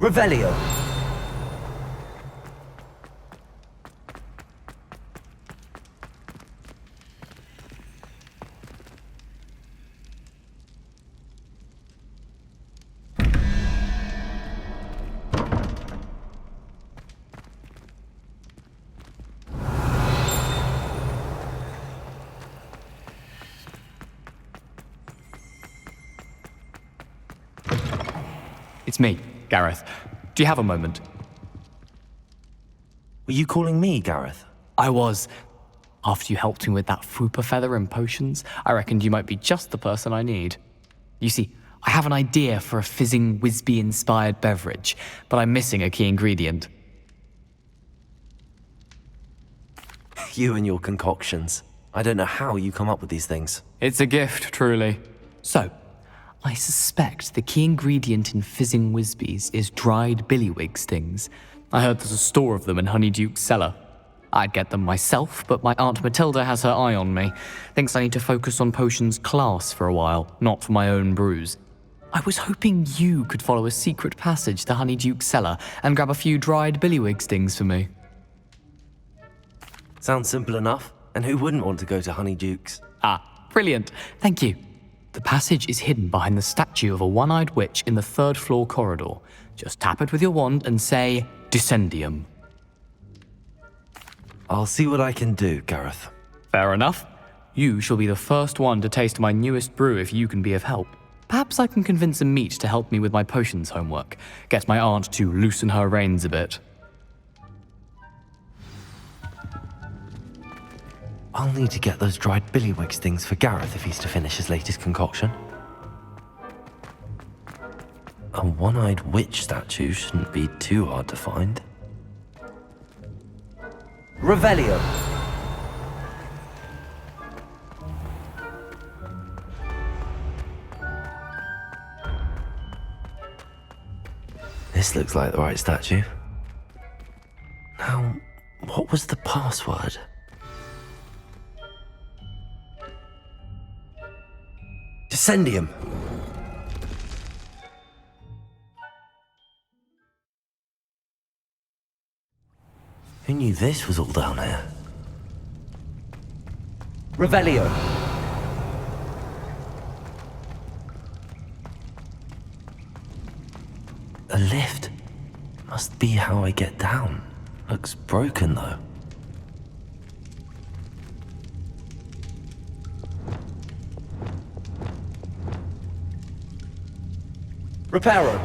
Revelio. It's me, Gareth. Do you have a moment? Were you calling me, Gareth? I was. After you helped me with that Fupa feather and potions, I reckoned you might be just the person I need. You see, I have an idea for a fizzing Whizbee-inspired beverage, but I'm missing a key ingredient. You and your concoctions. I don't know how you come up with these things. It's a gift, truly. So, I suspect the key ingredient in fizzing Whizbees is dried billywig stings. I heard there's a store of them in Honeyduke's cellar. I'd get them myself, but my Aunt Matilda has her eye on me. Thinks I need to focus on potions class for a while, not for my own brews. I was hoping you could follow a secret passage to Honeyduke's cellar and grab a few dried billywig stings for me. Sounds simple enough. And who wouldn't want to go to Honeyduke's? Ah, brilliant. Thank you. The passage is hidden behind the statue of a one-eyed witch in the third-floor corridor. Just tap it with your wand and say, Descendium. I'll see what I can do, Gareth. Fair enough. You shall be the first one to taste my newest brew if you can be of help. Perhaps I can convince a meat to help me with my potions homework. Get my aunt to loosen her reins a bit. I'll need to get those dried billywig stings for Gareth if he's to finish his latest concoction. A one-eyed witch statue shouldn't be too hard to find. Revelio. This looks like the right statue. Now, what was the password? Descendium. Who knew this was all down here? Revelio. A lift. Must be how I get down. Looks broken though. Reparo.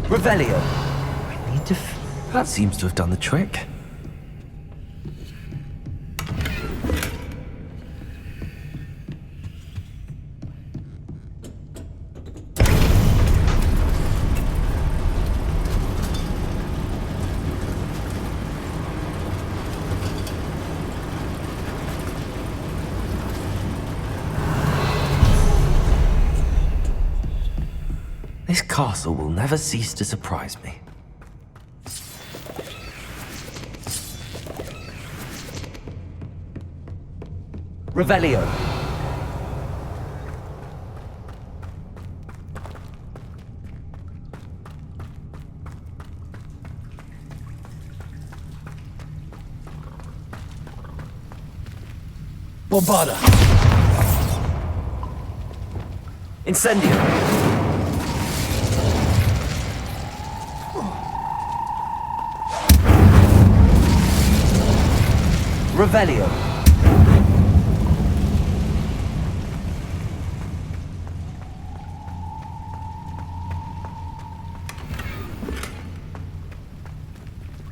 Revelio. I need to... That seems to have done the trick. This castle will never cease to surprise me. Revelio. Bombarda. Incendio. Revelio.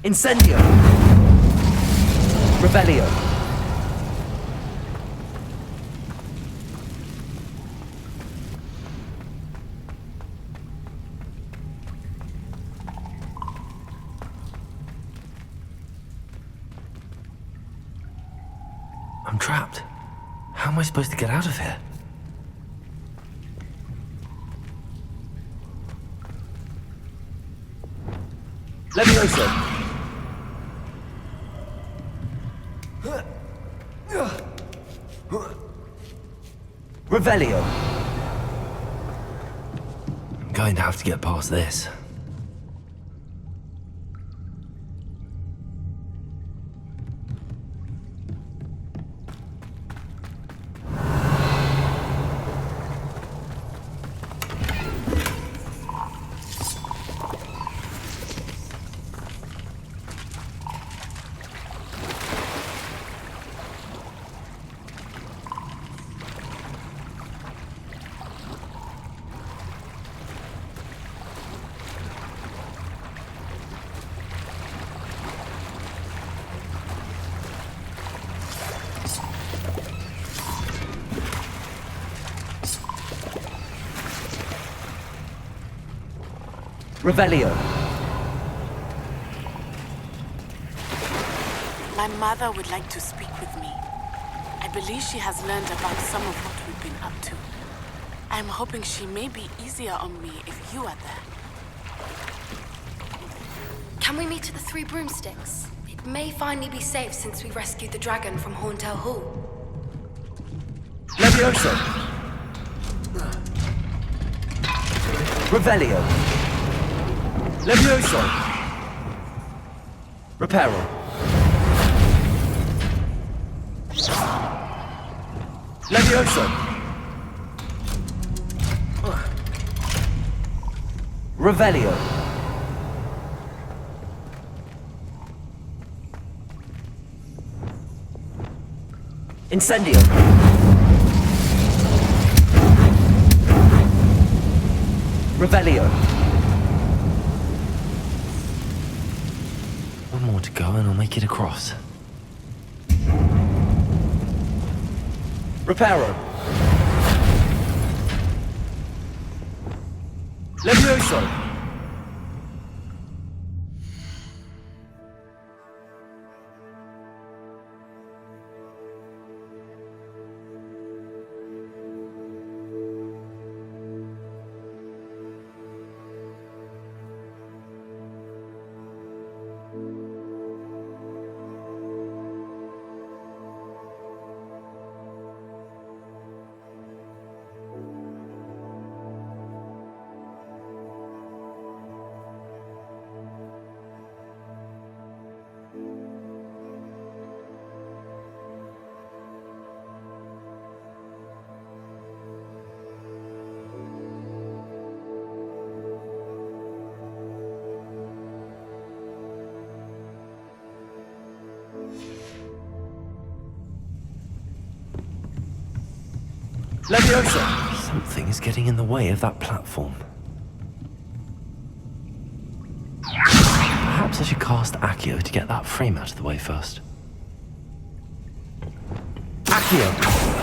Incendio. Revelio. I'm trapped. How am I supposed to get out of here? Levioso. Revelio. I'm going to have to get past this. Revelio. My mother would like to speak with me. I believe she has learned about some of what we've been up to. I'm hoping she may be easier on me if you are there. Can we meet at the Three Broomsticks? It may finally be safe since we rescued the dragon from Horntail Hall. Levioso. Revelio. Levioso. Reparo. Levioso. Revelio. Incendio. Revelio. One more to go and I'll make it across. Reparo. Levioso. Leviosa! Something is getting in the way of that platform. Perhaps I should cast Accio to get that frame out of the way first. Accio!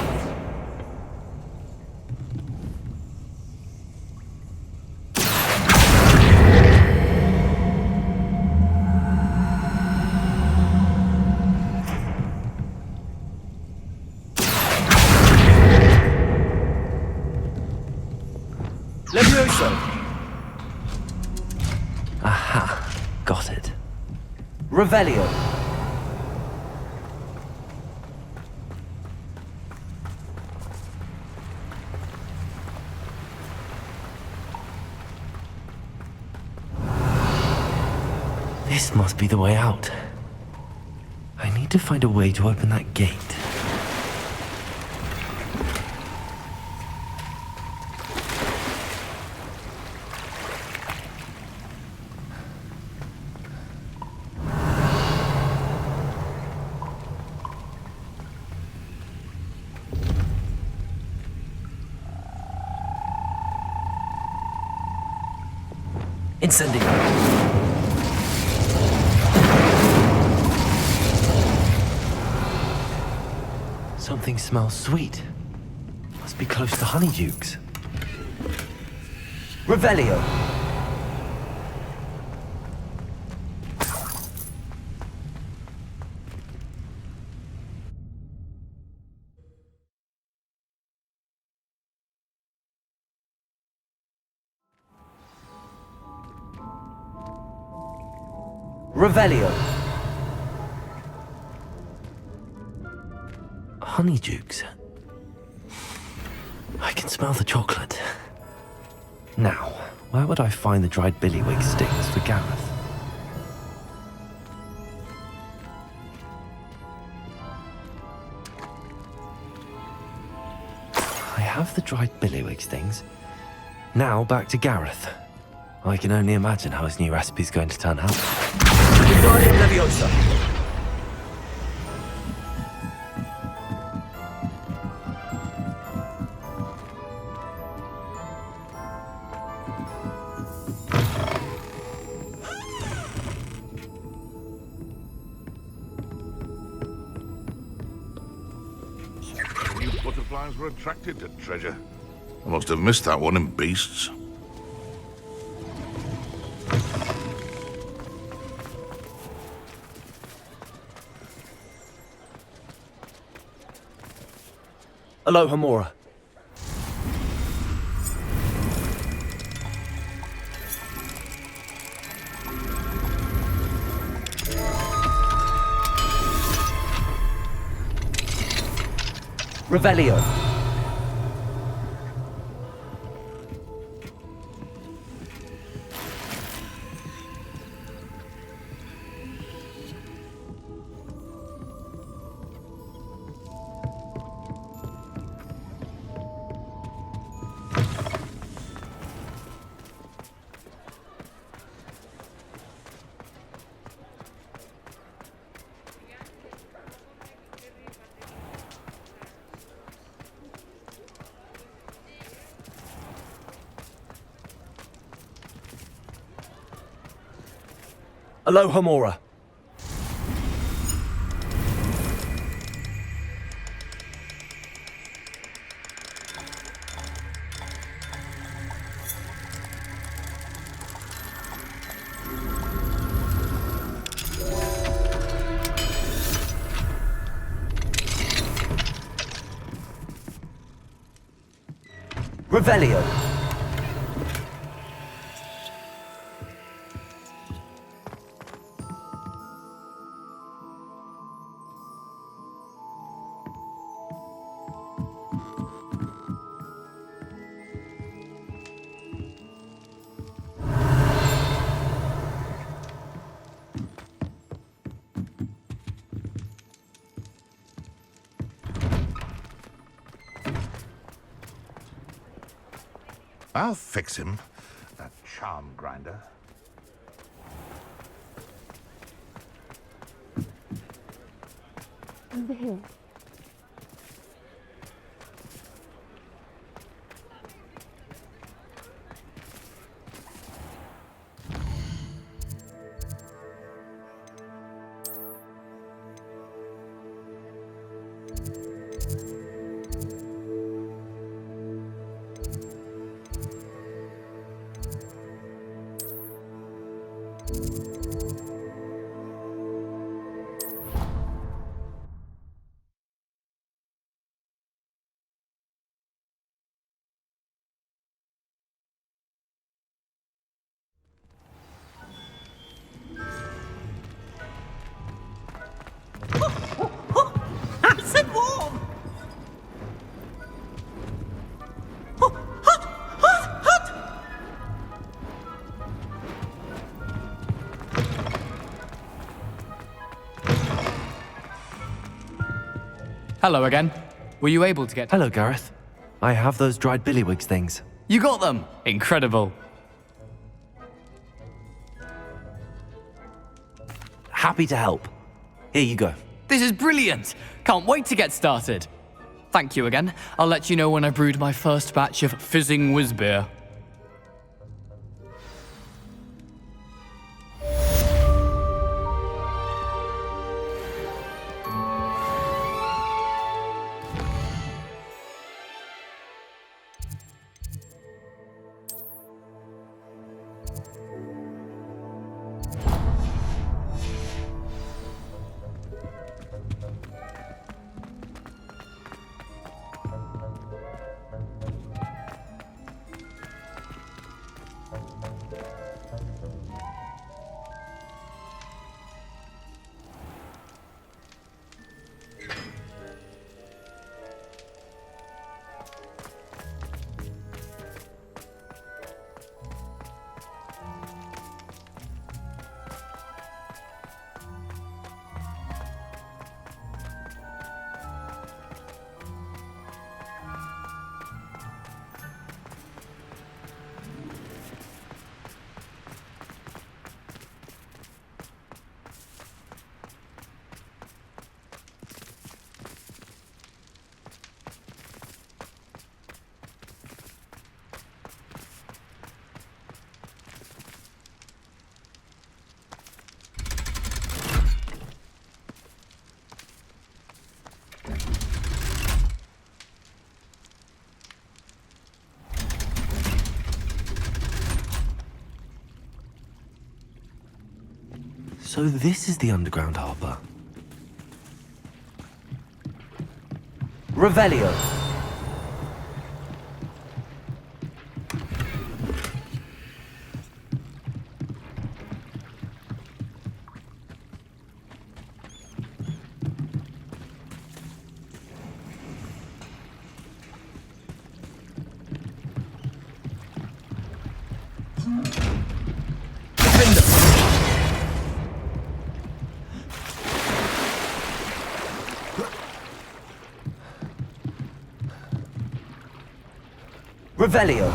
Levioso! Aha, got it. Revelio. This must be the way out. I need to find a way to open that gate. Incendio. Something smells sweet. Must be close to Honeydukes. Revelio. Revelio. Honeydukes. I can smell the chocolate. Now, where would I find the dried billywig stings for Gareth? I have the dried billywig stings. Now back to Gareth. I can only imagine how his new recipe's going to turn out. Wingardium Leviosa. These butterflies were attracted to treasure. I must have missed that one in Beasts. Aloha Mora. Revelio. Aloha Mora. Revelio. I'll fix him, that charm grinder. Over here. Nice and warm. Hot. Hello again. Were you able to get... Hello, Gareth. I have those dried billywig things. You got them! Incredible. Happy to help. Here you go. This is brilliant! Can't wait to get started. Thank you again. I'll let you know when I brewed my first batch of fizzing whiz beer. So this is the underground harbour. Revelio. Revelio.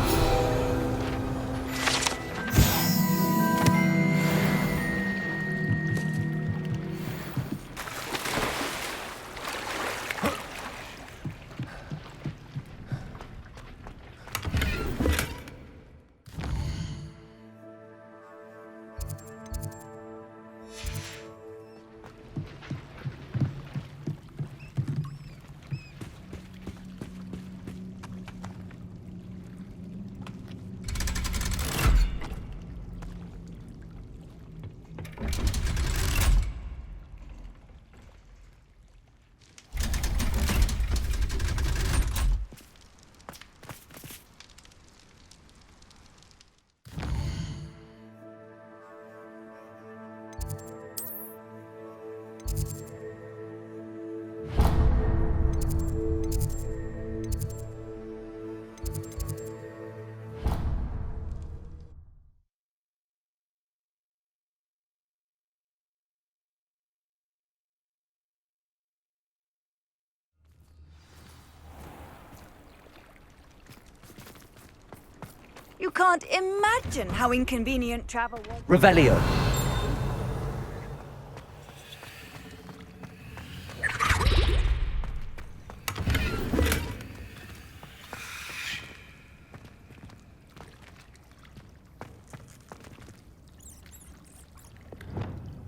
You can't imagine how inconvenient travel was. Revelio.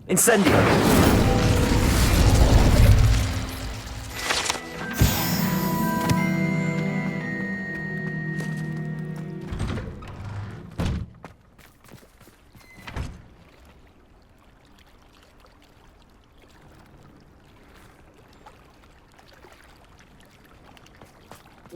Incendio.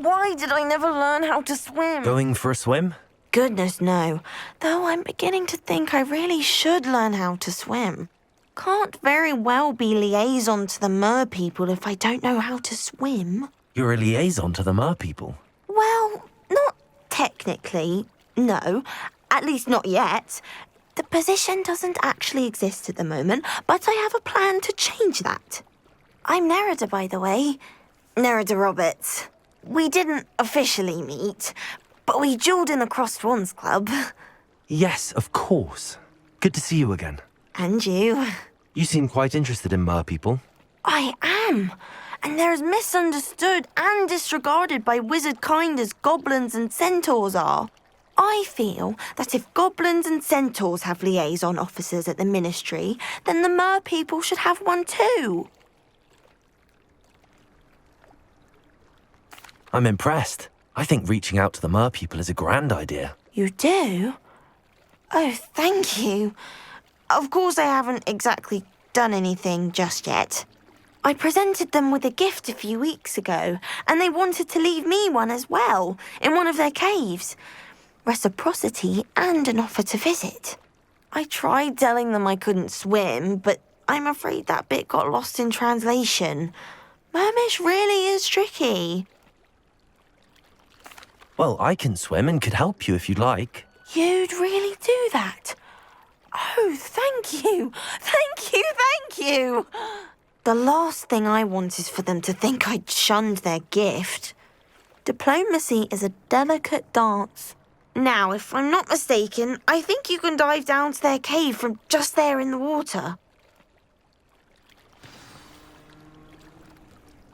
Why did I never learn how to swim? Going for a swim? Goodness, no. Though I'm beginning to think I really should learn how to swim. Can't very well be liaison to the mer people if I don't know how to swim. You're a liaison to the mer people. Well, not technically, no. At least not yet. The position doesn't actually exist at the moment, but I have a plan to change that. I'm Nerida, by the way. Nerida Roberts. We didn't officially meet, but we duelled in the Crossed Wands Club. Yes, of course. Good to see you again. And you. You seem quite interested in mer people. I am. And they're as misunderstood and disregarded by wizard kind as goblins and centaurs are. I feel that if goblins and centaurs have liaison officers at the ministry, then the mer people should have one too. I'm impressed. I think reaching out to the mer people is a grand idea. You do? Oh, thank you. Of course I haven't exactly done anything just yet. I presented them with a gift a few weeks ago, and they wanted to leave me one as well, in one of their caves. Reciprocity and an offer to visit. I tried telling them I couldn't swim, but I'm afraid that bit got lost in translation. Mermish really is tricky. Well, I can swim and could help you if you'd like. You'd really do that? Oh, thank you. Thank you, thank you. The last thing I want is for them to think I'd shunned their gift. Diplomacy is a delicate dance. Now, if I'm not mistaken, I think you can dive down to their cave from just there in the water.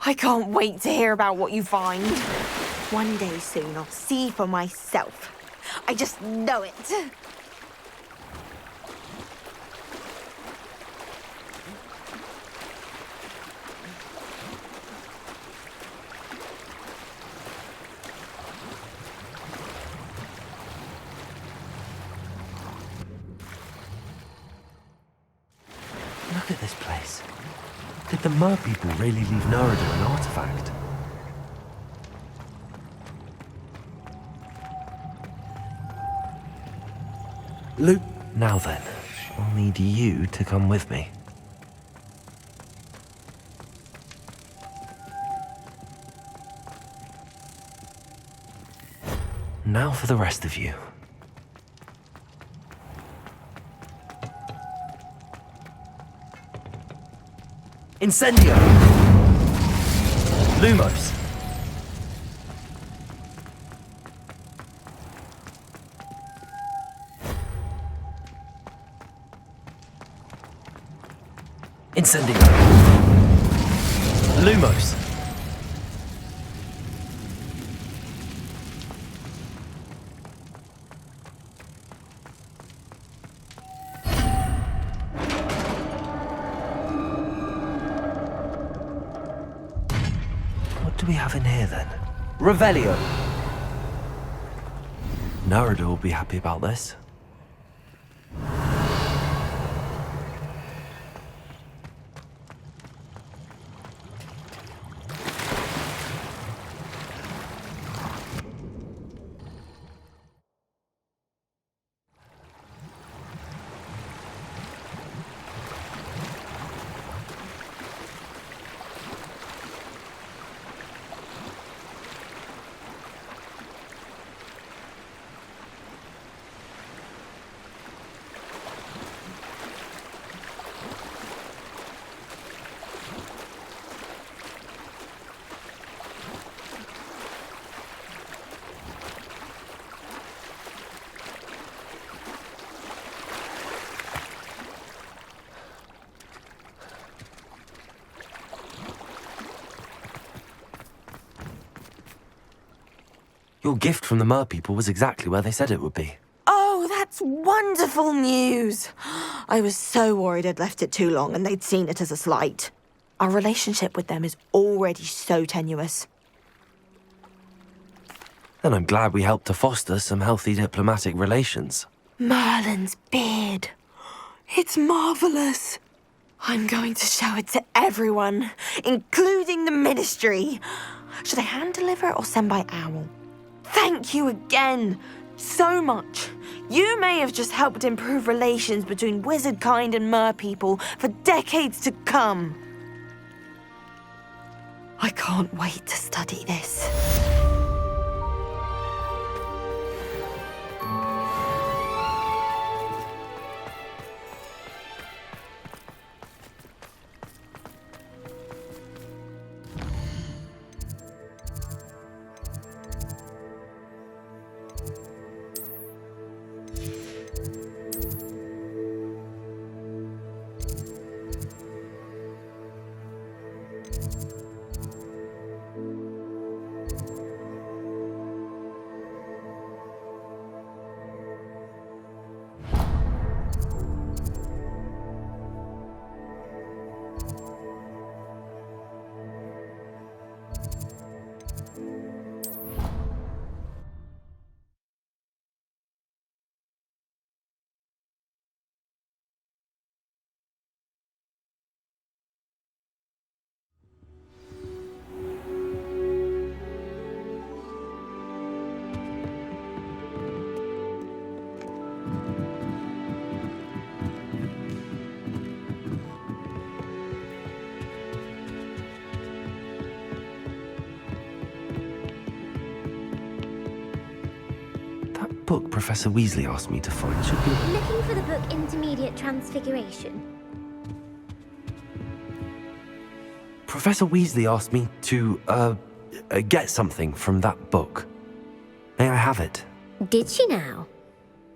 I can't wait to hear about what you find. One day soon, I'll see for myself. I just know it. this place? Did the Mer people really leave Noridor an artifact? Luke, now then, I'll need you to come with me. Now for the rest of you. Incendio! Lumos! Incendio! Lumos! What do we have in here then? Revelio. Noridor will be happy about this. Your gift from the Mer people was exactly where they said it would be. Oh, that's wonderful news. I was so worried I'd left it too long and they'd seen it as a slight. Our relationship with them is already so tenuous. And I'm glad we helped to foster some healthy diplomatic relations. Merlin's beard. It's marvelous. I'm going to show it to everyone, including the Ministry. Should I hand deliver it or send by owl? Thank you again, so much. You may have just helped improve relations between wizard kind and Mer people for decades to come. I can't wait to study this. Book Professor Weasley asked me to find should be... Looking for the book Intermediate Transfiguration. Professor Weasley asked me to, get something from that book. May I have it? Did she now?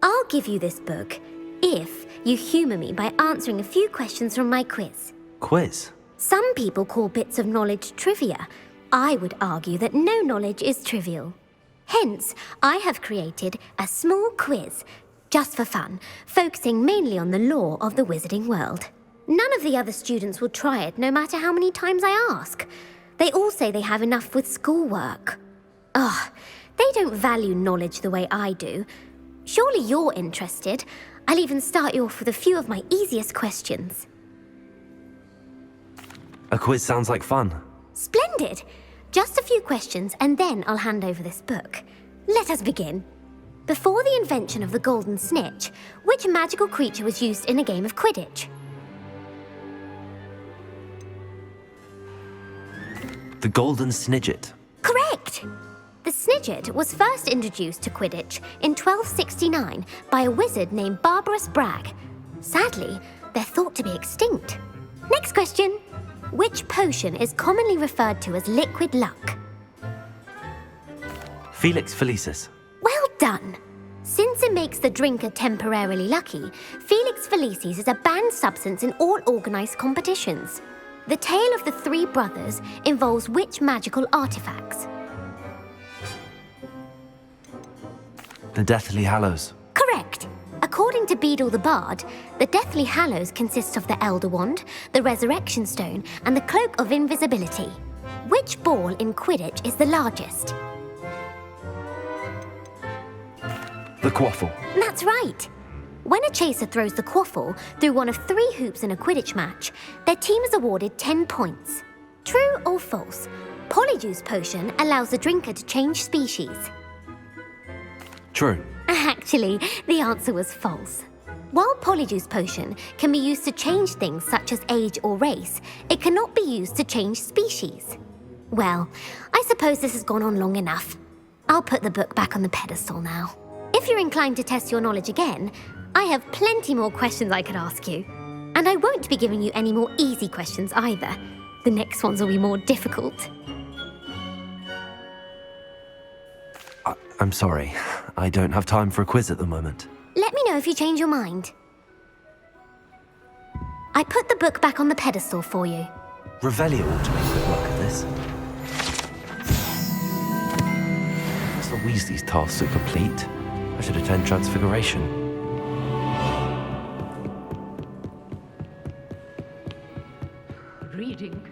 I'll give you this book if you humour me by answering a few questions from my quiz. Quiz? Some people call bits of knowledge trivia. I would argue that no knowledge is trivial. Hence, I have created a small quiz, just for fun, focusing mainly on the lore of the wizarding world. None of the other students will try it, no matter how many times I ask. They all say they have enough with schoolwork. Ugh, they don't value knowledge the way I do. Surely you're interested. I'll even start you off with a few of my easiest questions. A quiz sounds like fun. Splendid! Just a few questions and then I'll hand over this book. Let us begin. Before the invention of the golden snitch, which magical creature was used in a game of Quidditch? The golden snidget. Correct! The snidget was first introduced to Quidditch in 1269 by a wizard named Barbarous Bragg. Sadly, they're thought to be extinct. Next question. Which potion is commonly referred to as liquid luck? Felix Felicis. Well done! Since it makes the drinker temporarily lucky, Felix Felicis is a banned substance in all organised competitions. The tale of the three brothers involves which magical artifacts? The Deathly Hallows. Correct! According to Beadle the Bard, the Deathly Hallows consists of the Elder Wand, the Resurrection Stone, and the Cloak of Invisibility. Which ball in Quidditch is the largest? The Quaffle. That's right! When a chaser throws the quaffle through one of 3 hoops in a Quidditch match, their team is awarded 10 points. True or false? Polyjuice Potion allows the drinker to change species. True. Actually, the answer was false. While Polyjuice Potion can be used to change things such as age or race, it cannot be used to change species. Well, I suppose this has gone on long enough. I'll put the book back on the pedestal now. If you're inclined to test your knowledge again, I have plenty more questions I could ask you. And I won't be giving you any more easy questions either. The next ones will be more difficult. I'm sorry. I don't have time for a quiz at the moment. Let me know if you change your mind. I put the book back on the pedestal for you. Revelio ought to make a quick work of this. As the Weasley's tasks are complete, I should attend Transfiguration. Reading.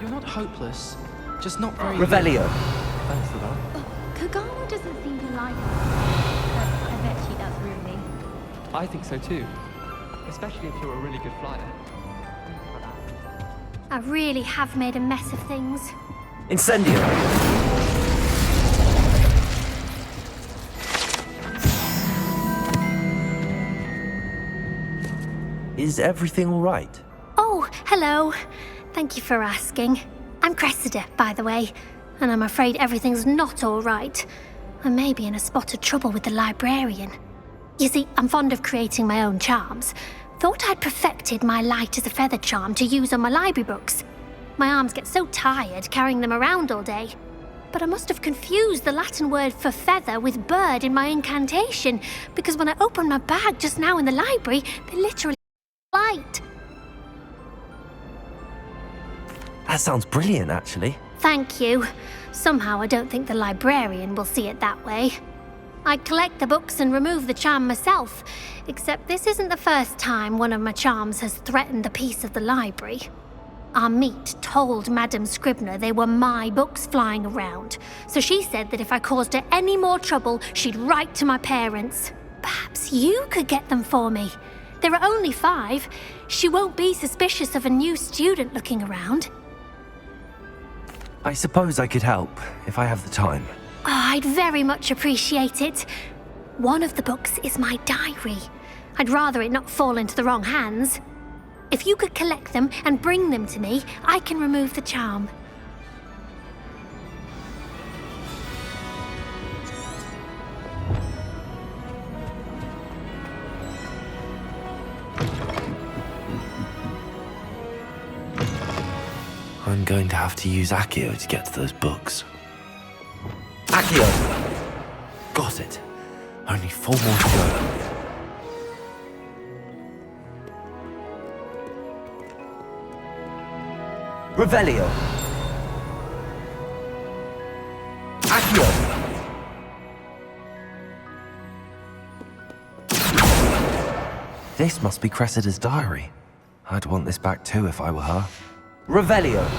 You're not hopeless, just not very... Revelio. Thanks for that. Kagana doesn't seem to like her, but I bet she does really. I think so too, especially if you're a really good flyer. I really have made a mess of things. Incendio. Is everything all right? Oh, hello. Thank you for asking. I'm Cressida, by the way, and I'm afraid everything's not all right. I may be in a spot of trouble with the librarian. You see, I'm fond of creating my own charms. Thought I'd perfected my light as a feather charm to use on my library books. My arms get so tired carrying them around all day. But I must have confused the Latin word for feather with bird in my incantation, because when I opened my bag just now in the library, they literally light. That sounds brilliant, actually. Thank you. Somehow I don't think the librarian will see it that way. I collect the books and remove the charm myself, except this isn't the first time one of my charms has threatened the peace of the library. Our meet told Madame Scribner they were my books flying around, so she said that if I caused her any more trouble, she'd write to my parents. Perhaps you could get them for me. There are only 5. She won't be suspicious of a new student looking around. I suppose I could help, if I have the time. Oh, I'd very much appreciate it. One of the books is my diary. I'd rather it not fall into the wrong hands. If you could collect them and bring them to me, I can remove the charm. I'm going to have to use Accio to get to those books. Accio. Got it. Only 4 more to go. Revelio. Accio. This must be Cressida's diary. I'd want this back too if I were her. Revelio.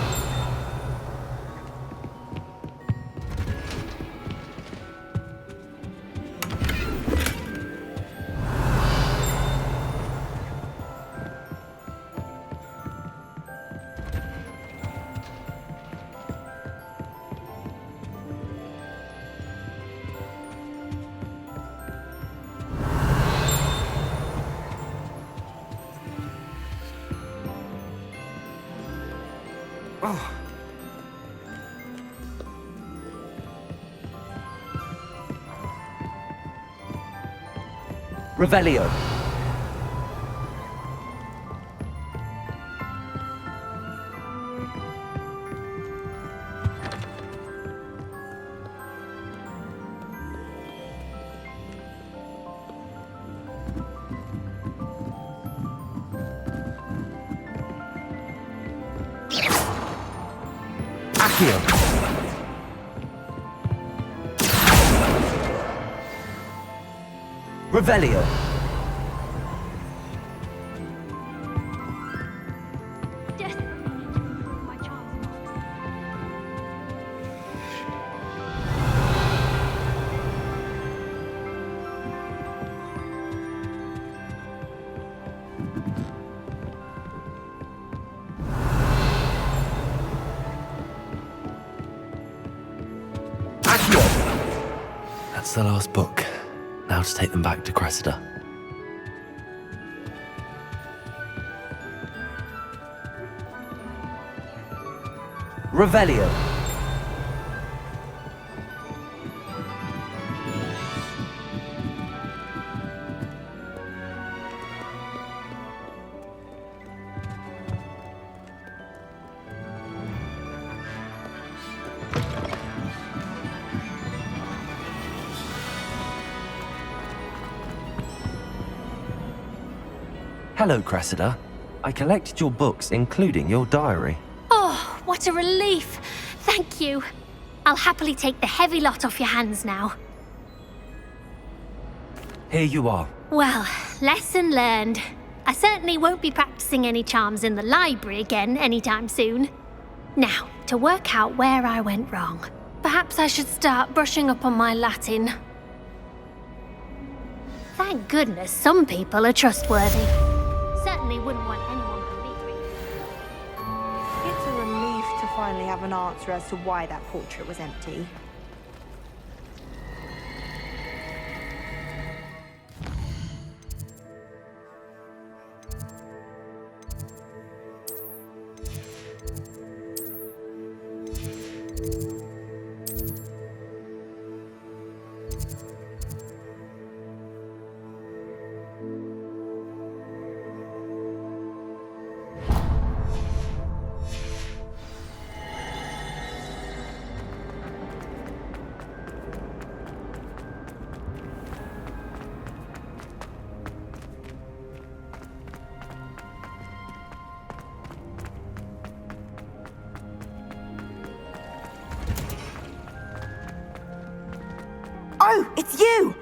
Revelio. Accio. Revelio. That's the last book. Now to take them back to Cressida. Revelio. Hello, Cressida. I collected your books, including your diary. Oh, what a relief. Thank you. I'll happily take the heavy lot off your hands now. Here you are. Well, lesson learned. I certainly won't be practicing any charms in the library again anytime soon. Now, to work out where I went wrong. Perhaps I should start brushing up on my Latin. Thank goodness some people are trustworthy. Certainly wouldn't want anyone but me. It's a relief to finally have an answer as to why that portrait was empty. Oh, it's you!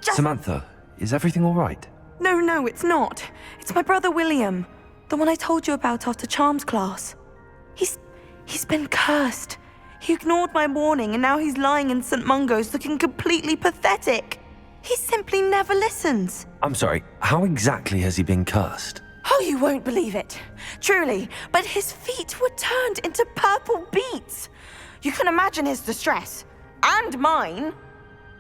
Samantha, is everything all right? No, it's not. It's my brother William. The one I told you about after charms class. He's been cursed. He ignored my warning and now he's lying in St. Mungo's looking completely pathetic. He simply never listens. I'm sorry, how exactly has he been cursed? Oh, you won't believe it. Truly, but his feet were turned into purple beets. You can imagine his distress. And mine.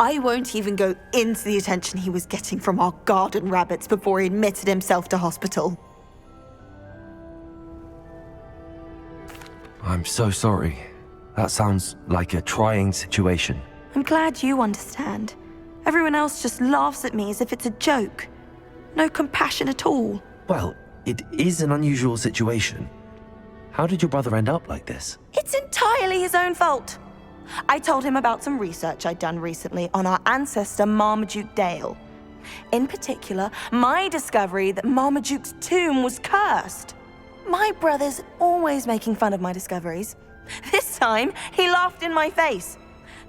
I won't even go into the attention he was getting from our garden rabbits before he admitted himself to hospital. I'm so sorry. That sounds like a trying situation. I'm glad you understand. Everyone else just laughs at me as if it's a joke. No compassion at all. Well, it is an unusual situation. How did your brother end up like this? It's entirely his own fault. I told him about some research I'd done recently on our ancestor Marmaduke Dale. In particular, my discovery that Marmaduke's tomb was cursed. My brother's always making fun of my discoveries. This time, he laughed in my face.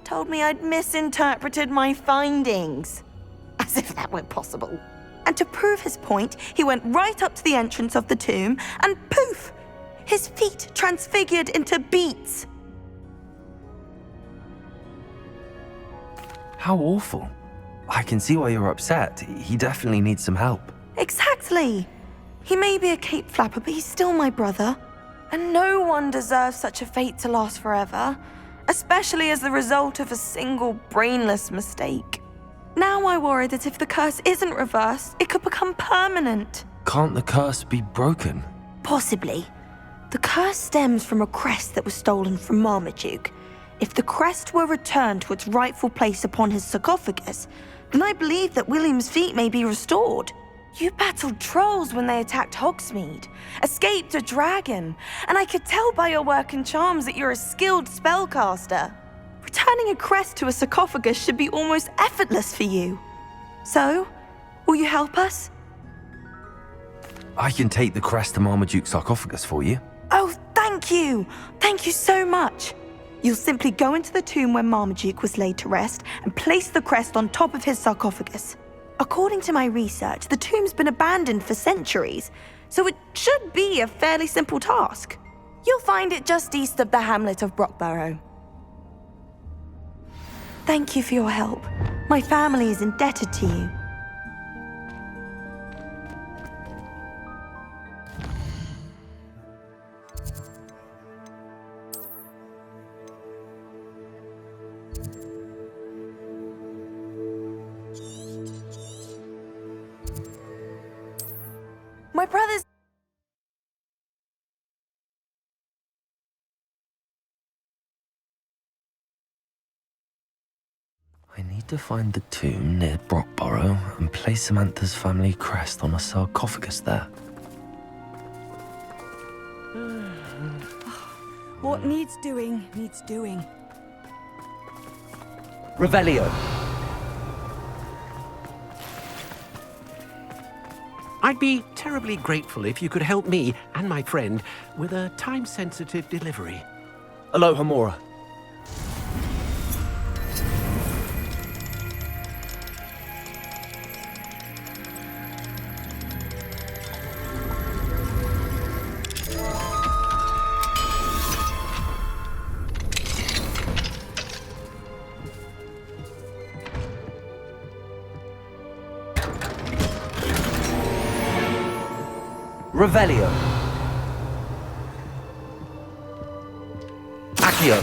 Told me I'd misinterpreted my findings. As if that were possible. And to prove his point, he went right up to the entrance of the tomb and poof! His feet transfigured into beets. How awful. I can see why you're upset. He definitely needs some help. Exactly. He may be a cape flapper, but he's still my brother. And no one deserves such a fate to last forever, especially as the result of a single brainless mistake. Now I worry that if the curse isn't reversed, it could become permanent. Can't the curse be broken? Possibly. The curse stems from a crest that was stolen from Marmaduke. If the crest were returned to its rightful place upon his sarcophagus, then I believe that William's feet may be restored. You battled trolls when they attacked Hogsmeade, escaped a dragon, and I could tell by your work and charms that you're a skilled spellcaster. Returning a crest to a sarcophagus should be almost effortless for you. So, will you help us? I can take the crest to Marmaduke's sarcophagus for you. Oh, thank you! Thank you so much! You'll simply go into the tomb where Marmaduke was laid to rest and place the crest on top of his sarcophagus. According to my research, the tomb's been abandoned for centuries, so it should be a fairly simple task. You'll find it just east of the hamlet of Brockborough. Thank you for your help. My family is indebted to you. My brother's... I need to find the tomb near Brockborough and place Samantha's family crest on a sarcophagus there. What needs doing, needs doing. Revelio. I'd be terribly grateful if you could help me and my friend with a time-sensitive delivery. Aloha, Mora. Revelio. Accio.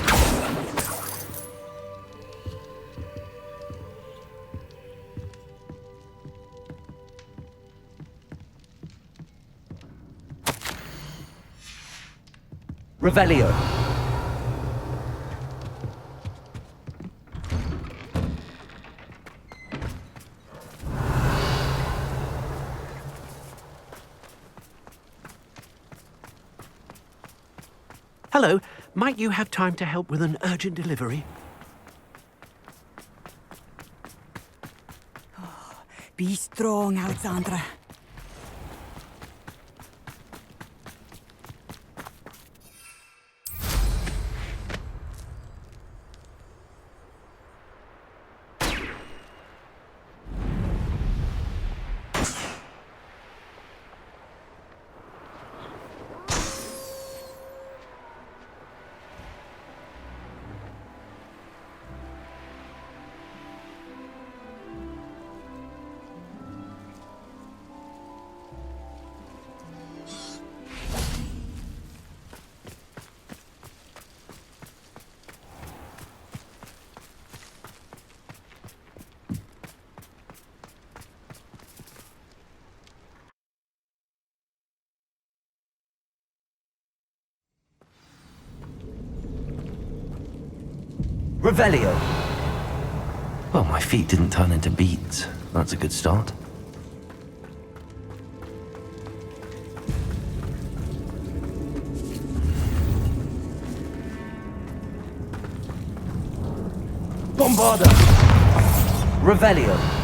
Revelio. Hello, might you have time to help with an urgent delivery? Be strong, Alexandra. Revelio. Well, my feet didn't turn into beets. That's a good start. Bombarda. Revelio.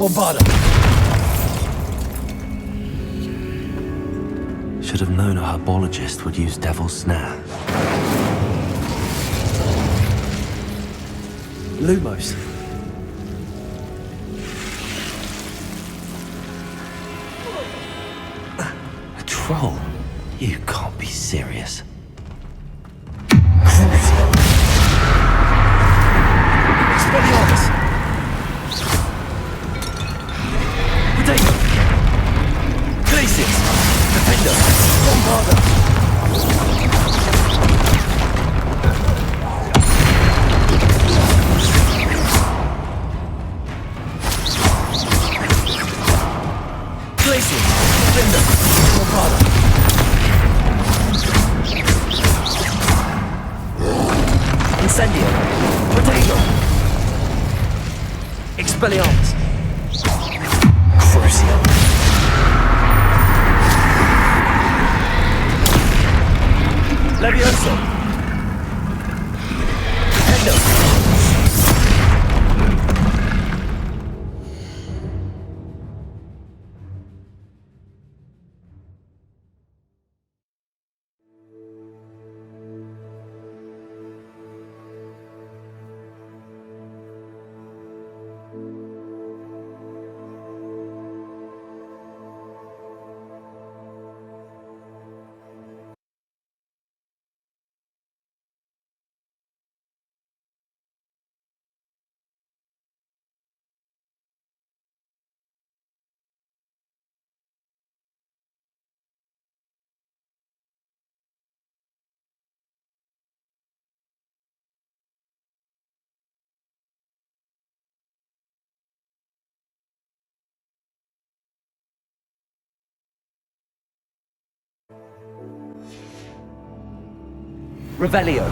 Bombarda! Should have known a herbologist would use Devil's Snare. Lumos. A troll? You can't be serious. Expelliarmus! Potato! Glacius! Defender! Bombarda! Glacius! Defender! Bombarda! Incendio! Potato! Expelliarmus! Crucio! Levioso! Defender! Revelio.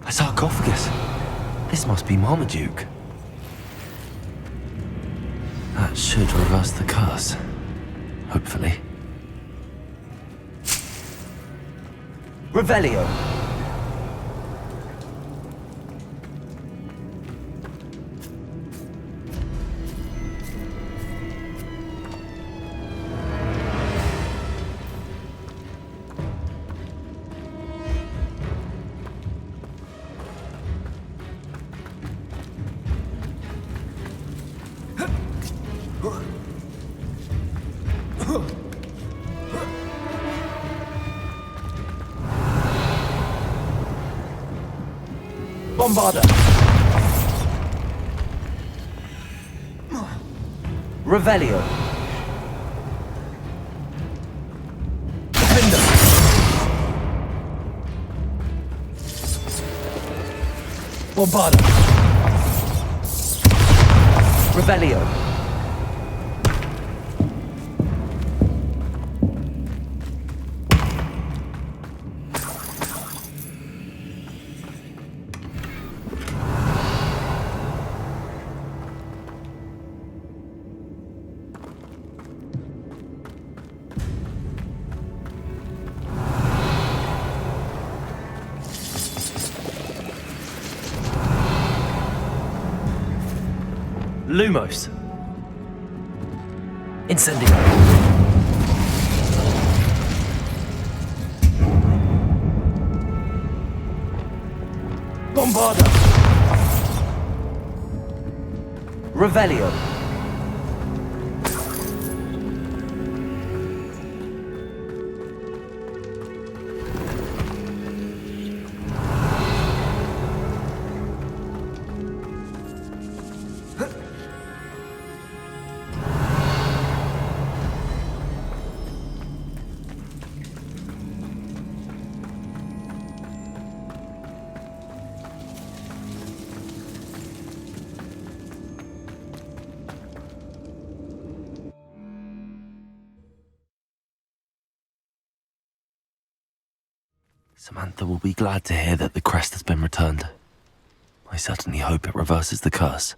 A sarcophagus. This must be Marmaduke. That should reverse the curse. Hopefully. Revelio. Bombarda! Revelio. Defender! Bombarda! Revelio. Lumos. Incendio. Bombarda. Revelio. Samantha will be glad to hear that the crest has been returned. I certainly hope it reverses the curse.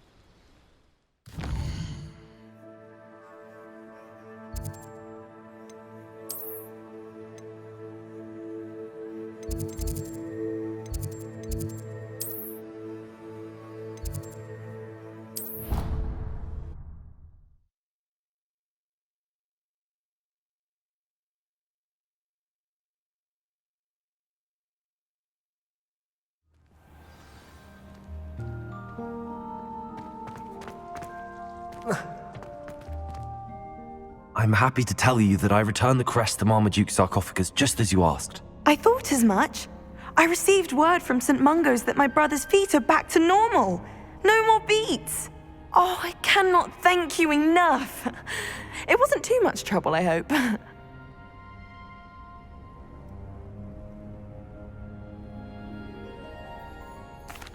I'm happy to tell you that I returned the crest to Marmaduke's sarcophagus just as you asked. I thought as much. I received word from St. Mungo's that my brother's feet are back to normal. No more beats. Oh, I cannot thank you enough. It wasn't too much trouble, I hope.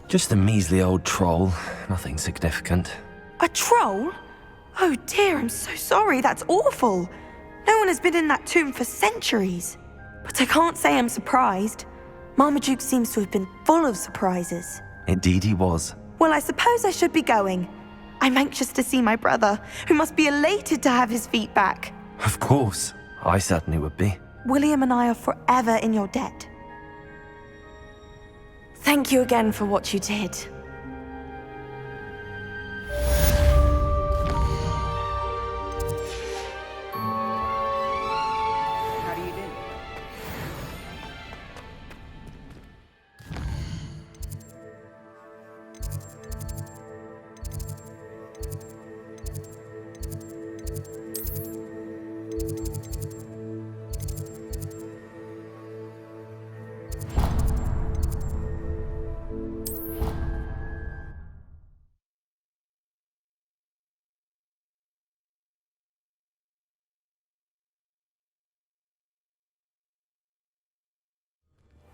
Just a measly old troll, nothing significant. A troll? Oh dear, I'm so sorry, that's awful. No one has been in that tomb for centuries. But I can't say I'm surprised. Marmaduke seems to have been full of surprises. Indeed he was. Well, I suppose I should be going. I'm anxious to see my brother, who must be elated to have his feet back. Of course, I certainly would be. William and I are forever in your debt. Thank you again for what you did.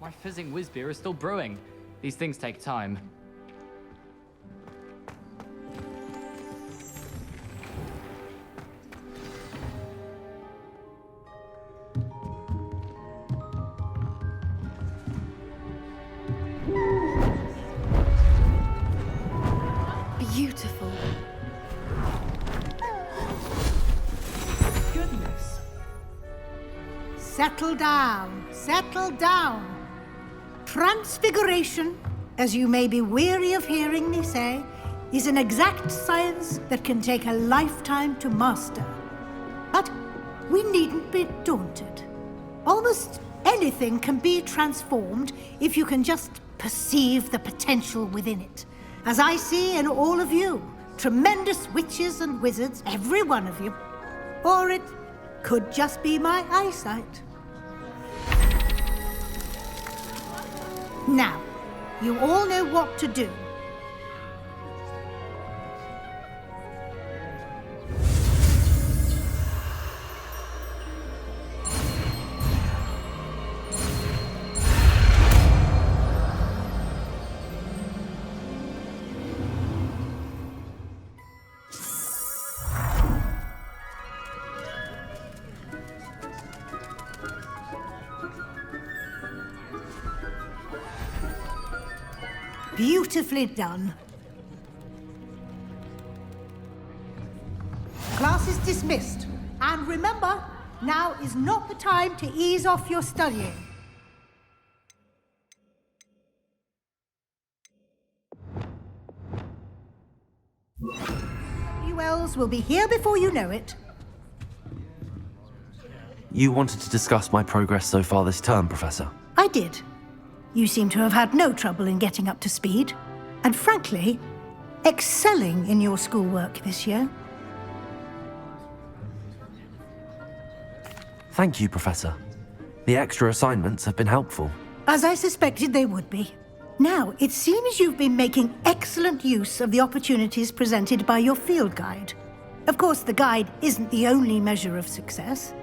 My fizzing whiz beer is still brewing. These things take time. Beautiful. Goodness. Settle down. Settle down. Transfiguration, as you may be weary of hearing me say, is an exact science that can take a lifetime to master. But we needn't be daunted. Almost anything can be transformed if you can just perceive the potential within it. As I see in all of you, tremendous witches and wizards, every one of you. Or it could just be my eyesight. Now, you all know what to do. Beautifully done. Class is dismissed. And remember, now is not the time to ease off your studying. ULs will be here before you know it. You wanted to discuss my progress so far this term, Professor? I did. You seem to have had no trouble in getting up to speed. And frankly, excelling in your schoolwork this year. Thank you, Professor. The extra assignments have been helpful. As I suspected they would be. Now, it seems you've been making excellent use of the opportunities presented by your field guide. Of course, the guide isn't the only measure of success.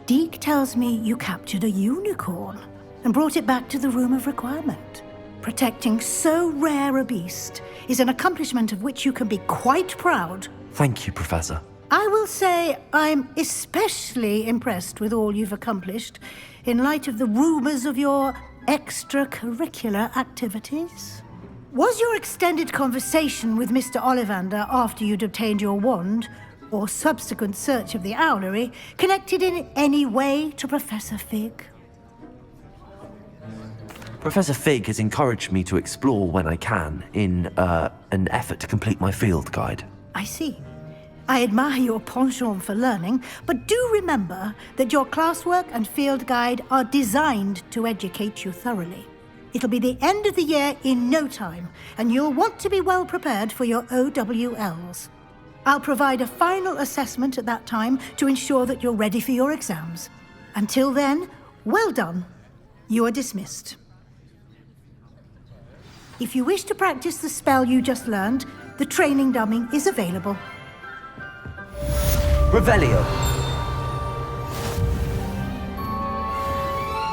Deke tells me you captured a unicorn and brought it back to the Room of Requirement. Protecting so rare a beast is an accomplishment of which you can be quite proud. Thank you, Professor. I will say I'm especially impressed with all you've accomplished in light of the rumors of your extracurricular activities? Was your extended conversation with Mr. Ollivander after you'd obtained your wand, or subsequent search of the owlery, connected in any way to Professor Fig? Professor Fig has encouraged me to explore when I can in an effort to complete my field guide. I see. I admire your penchant for learning, but do remember that your classwork and field guide are designed to educate you thoroughly. It'll be the end of the year in no time, and you'll want to be well prepared for your OWLs. I'll provide a final assessment at that time to ensure that you're ready for your exams. Until then, well done. You are dismissed. If you wish to practice the spell you just learned, the training dummy is available. Revelio.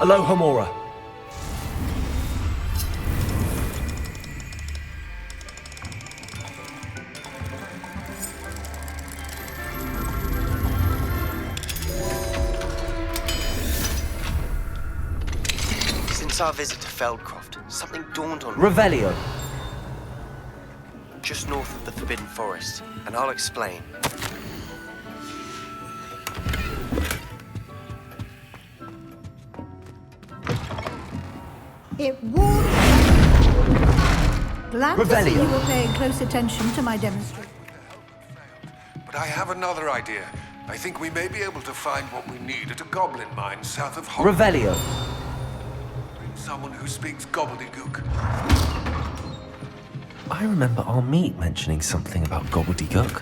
Aloha Mora. Since our visit to Feldcroft, something dawned on me. Revelio. Just north of the Forbidden Forest, and I'll explain. It won't. Glad to see Revelio. you were paying close attention to my demonstration. But I have another idea. I think we may be able to find what we need at a goblin mine south of Hogwarts. Revelio. Someone who speaks gobbledygook. I remember our meet mentioning something about gobbledygook.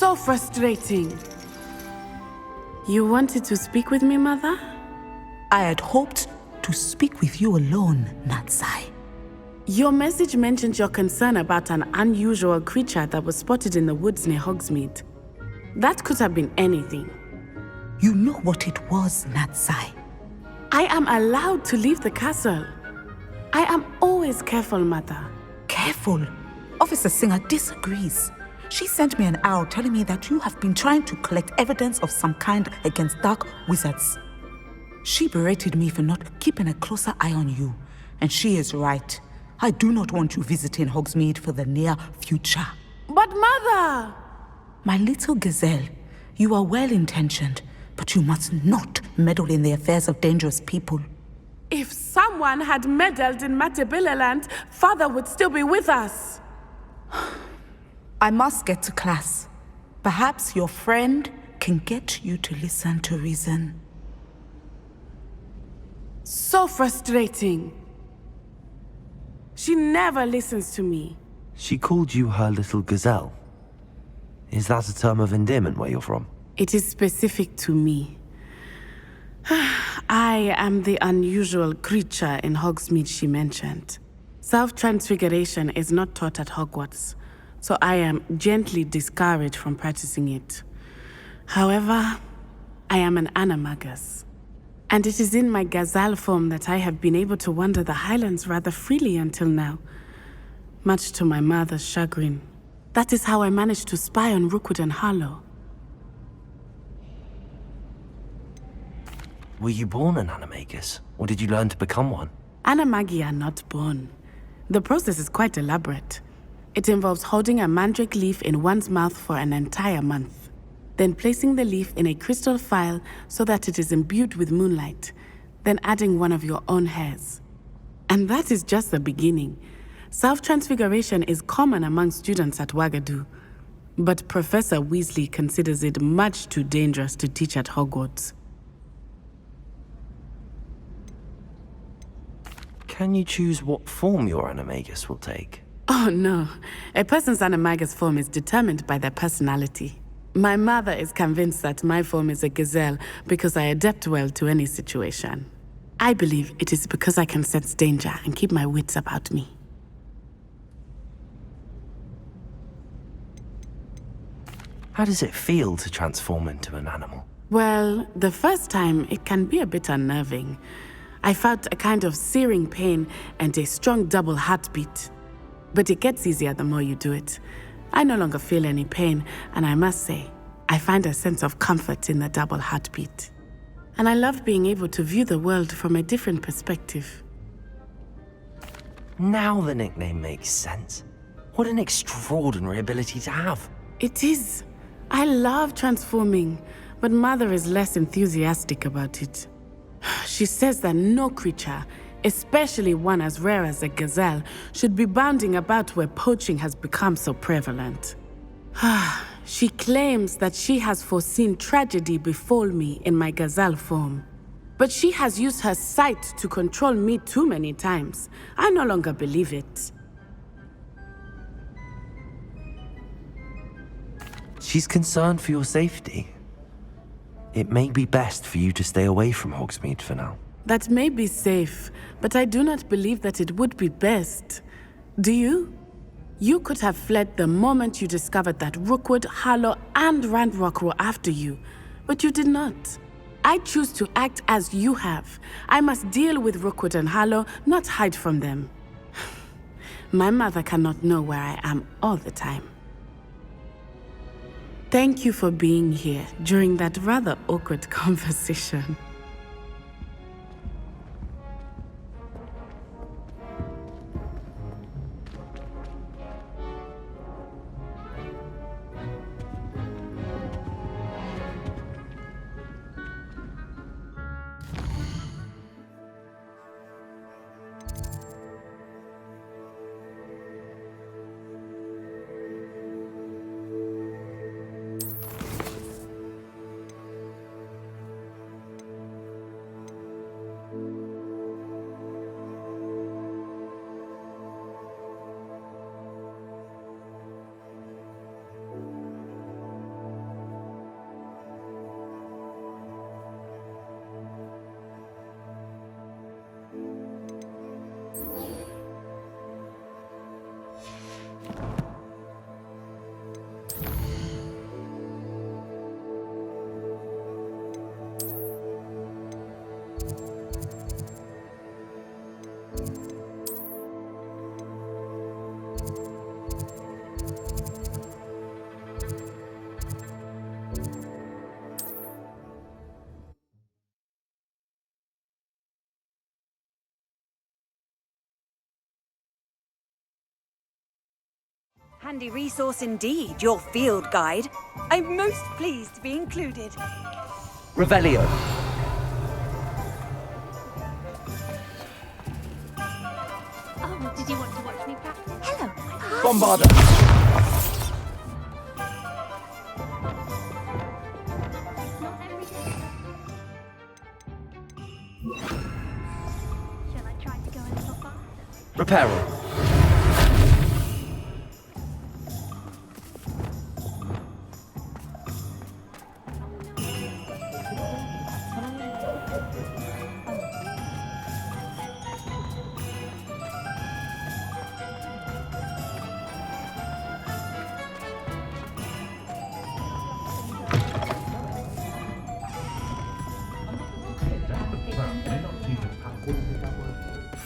So frustrating. You wanted to speak with me, Mother? I had hoped to speak with you alone, Natsai. Your message mentioned your concern about an unusual creature that was spotted in the woods near Hogsmeade. That could have been anything. You know what it was, Natsai. I am allowed to leave the castle. I am always careful, Mother. Careful? Officer Singer disagrees. She sent me an owl telling me that you have been trying to collect evidence of some kind against dark wizards. She berated me for not keeping a closer eye on you, and she is right. I do not want you visiting Hogsmeade for the near future. But Mother! My little gazelle, you are well-intentioned, but you must not meddle in the affairs of dangerous people. If someone had meddled in Matabeleland, Father would still be with us. I must get to class. Perhaps your friend can get you to listen to reason. So frustrating. She never listens to me. She called you her little gazelle. Is that a term of endearment where you're from? It is specific to me. I am the unusual creature in Hogsmeade she mentioned. Self-transfiguration is not taught at Hogwarts, so I am gently discouraged from practicing it. However, I am an animagus, and it is in my gazelle form that I have been able to wander the Highlands rather freely until now, much to my mother's chagrin. That is how I managed to spy on Rookwood and Harlow. Were you born an animagus, or did you learn to become one? Animagi are not born. The process is quite elaborate. It involves holding a mandrake leaf in one's mouth for an entire month, then placing the leaf in a crystal phial so that it is imbued with moonlight, then adding one of your own hairs. And that is just the beginning. Self-transfiguration is common among students at Wagadu, but Professor Weasley considers it much too dangerous to teach at Hogwarts. Can you choose what form your animagus will take? Oh no, a person's animagus form is determined by their personality. My mother is convinced that my form is a gazelle because I adapt well to any situation. I believe it is because I can sense danger and keep my wits about me. How does it feel to transform into an animal? Well, the first time it can be a bit unnerving. I felt a kind of searing pain and a strong double heartbeat. But it gets easier the more you do it. I no longer feel any pain, and I must say, I find a sense of comfort in the double heartbeat. And I love being able to view the world from a different perspective. Now the nickname makes sense. What an extraordinary ability to have. It is. I love transforming, but Mother is less enthusiastic about it. She says that no creature, especially one as rare as a gazelle, should be bounding about where poaching has become so prevalent. She claims that she has foreseen tragedy befall me in my gazelle form. But she has used her sight to control me too many times. I no longer believe it. She's concerned for your safety. It may be best for you to stay away from Hogsmeade for now. That may be safe, but I do not believe that it would be best. Do you? You could have fled the moment you discovered that Rookwood, Harlow, and Ranrock were after you, but you did not. I choose to act as you have. I must deal with Rookwood and Harlow, not hide from them. My mother cannot know where I am all the time. Thank you for being here during that rather awkward conversation. Handy resource indeed, your field guide. I'm most pleased to be included. Revelio. Oh, did you want to watch me practice? Hello. Bombarda. Shall I try to go a little faster? Reparo.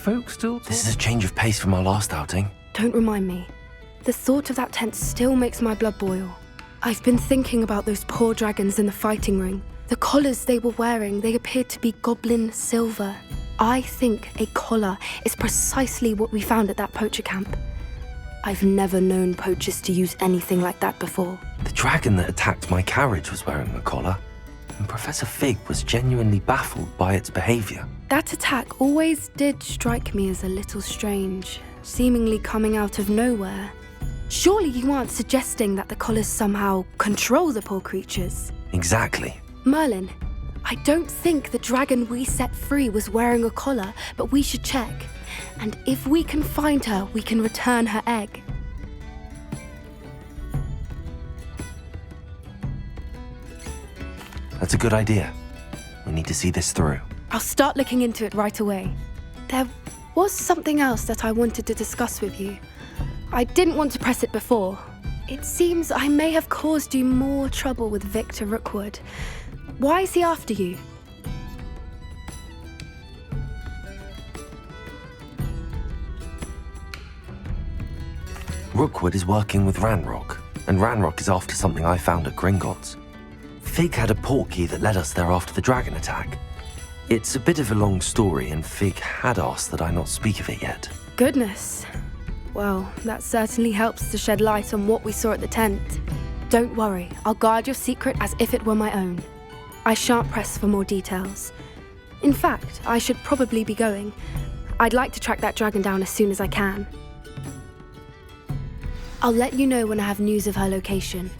Folks still talk? This is a change of pace from our last outing. Don't remind me. The thought of that tent still makes my blood boil. I've been thinking about those poor dragons in the fighting ring. The collars they were wearing, they appeared to be goblin silver. I think a collar is precisely what we found at that poacher camp. I've never known poachers to use anything like that before. The dragon that attacked my carriage was wearing a collar, and Professor Fig was genuinely baffled by its behavior. That attack always did strike me as a little strange, seemingly coming out of nowhere. Surely you aren't suggesting that the collars somehow control the poor creatures? Exactly. Merlin, I don't think the dragon we set free was wearing a collar, but we should check. And if we can find her, we can return her egg. That's a good idea. We need to see this through. I'll start looking into it right away. There was something else that I wanted to discuss with you. I didn't want to press it before. It seems I may have caused you more trouble with Victor Rookwood. Why is he after you? Rookwood is working with Ranrock, and Ranrock is after something I found at Gringotts. Fig had a portkey that led us there after the dragon attack. It's a bit of a long story, and Fig had asked that I not speak of it yet. Goodness. Well, that certainly helps to shed light on what we saw at the tent. Don't worry, I'll guard your secret as if it were my own. I shan't press for more details. In fact, I should probably be going. I'd like to track that dragon down as soon as I can. I'll let you know when I have news of her location.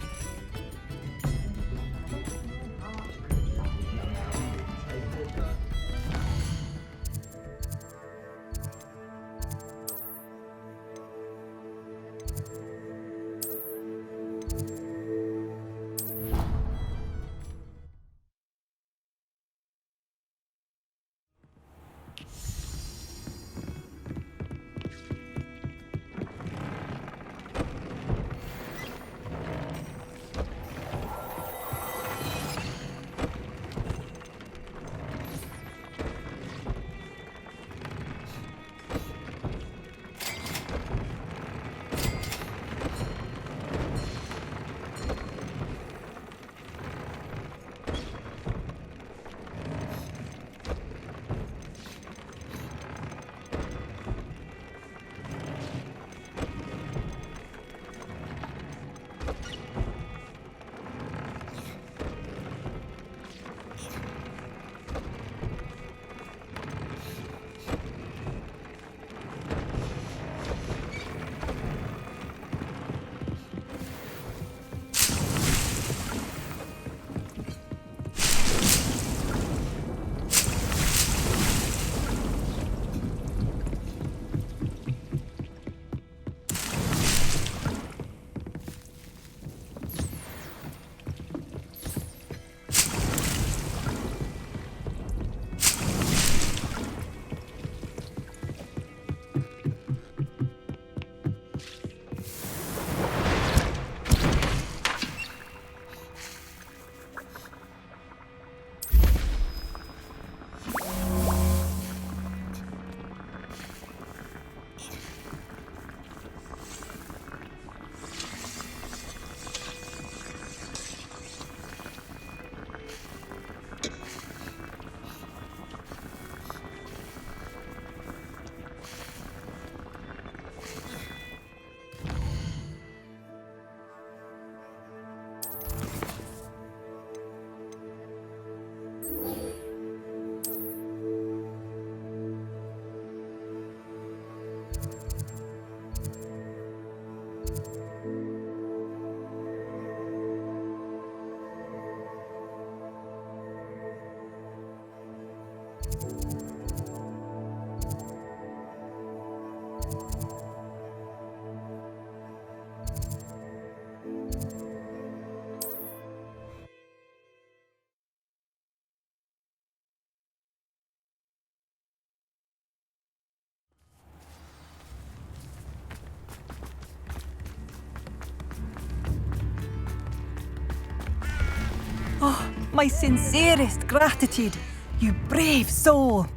My sincerest gratitude, you brave soul.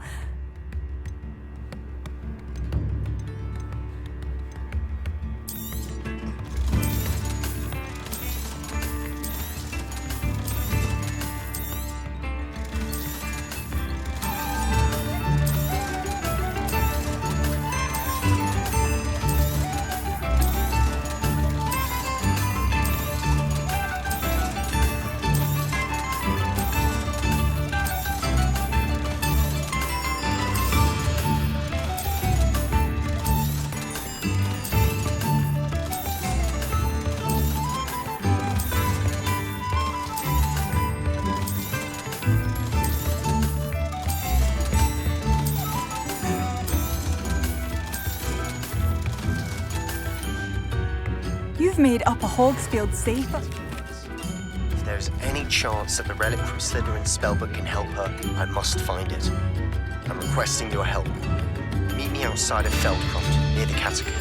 You've made Upper Hogsfield safer. If there's any chance that the relic from Slytherin's spellbook can help her, I must find it. I'm requesting your help. Meet me outside of Feldcroft, near the catacomb.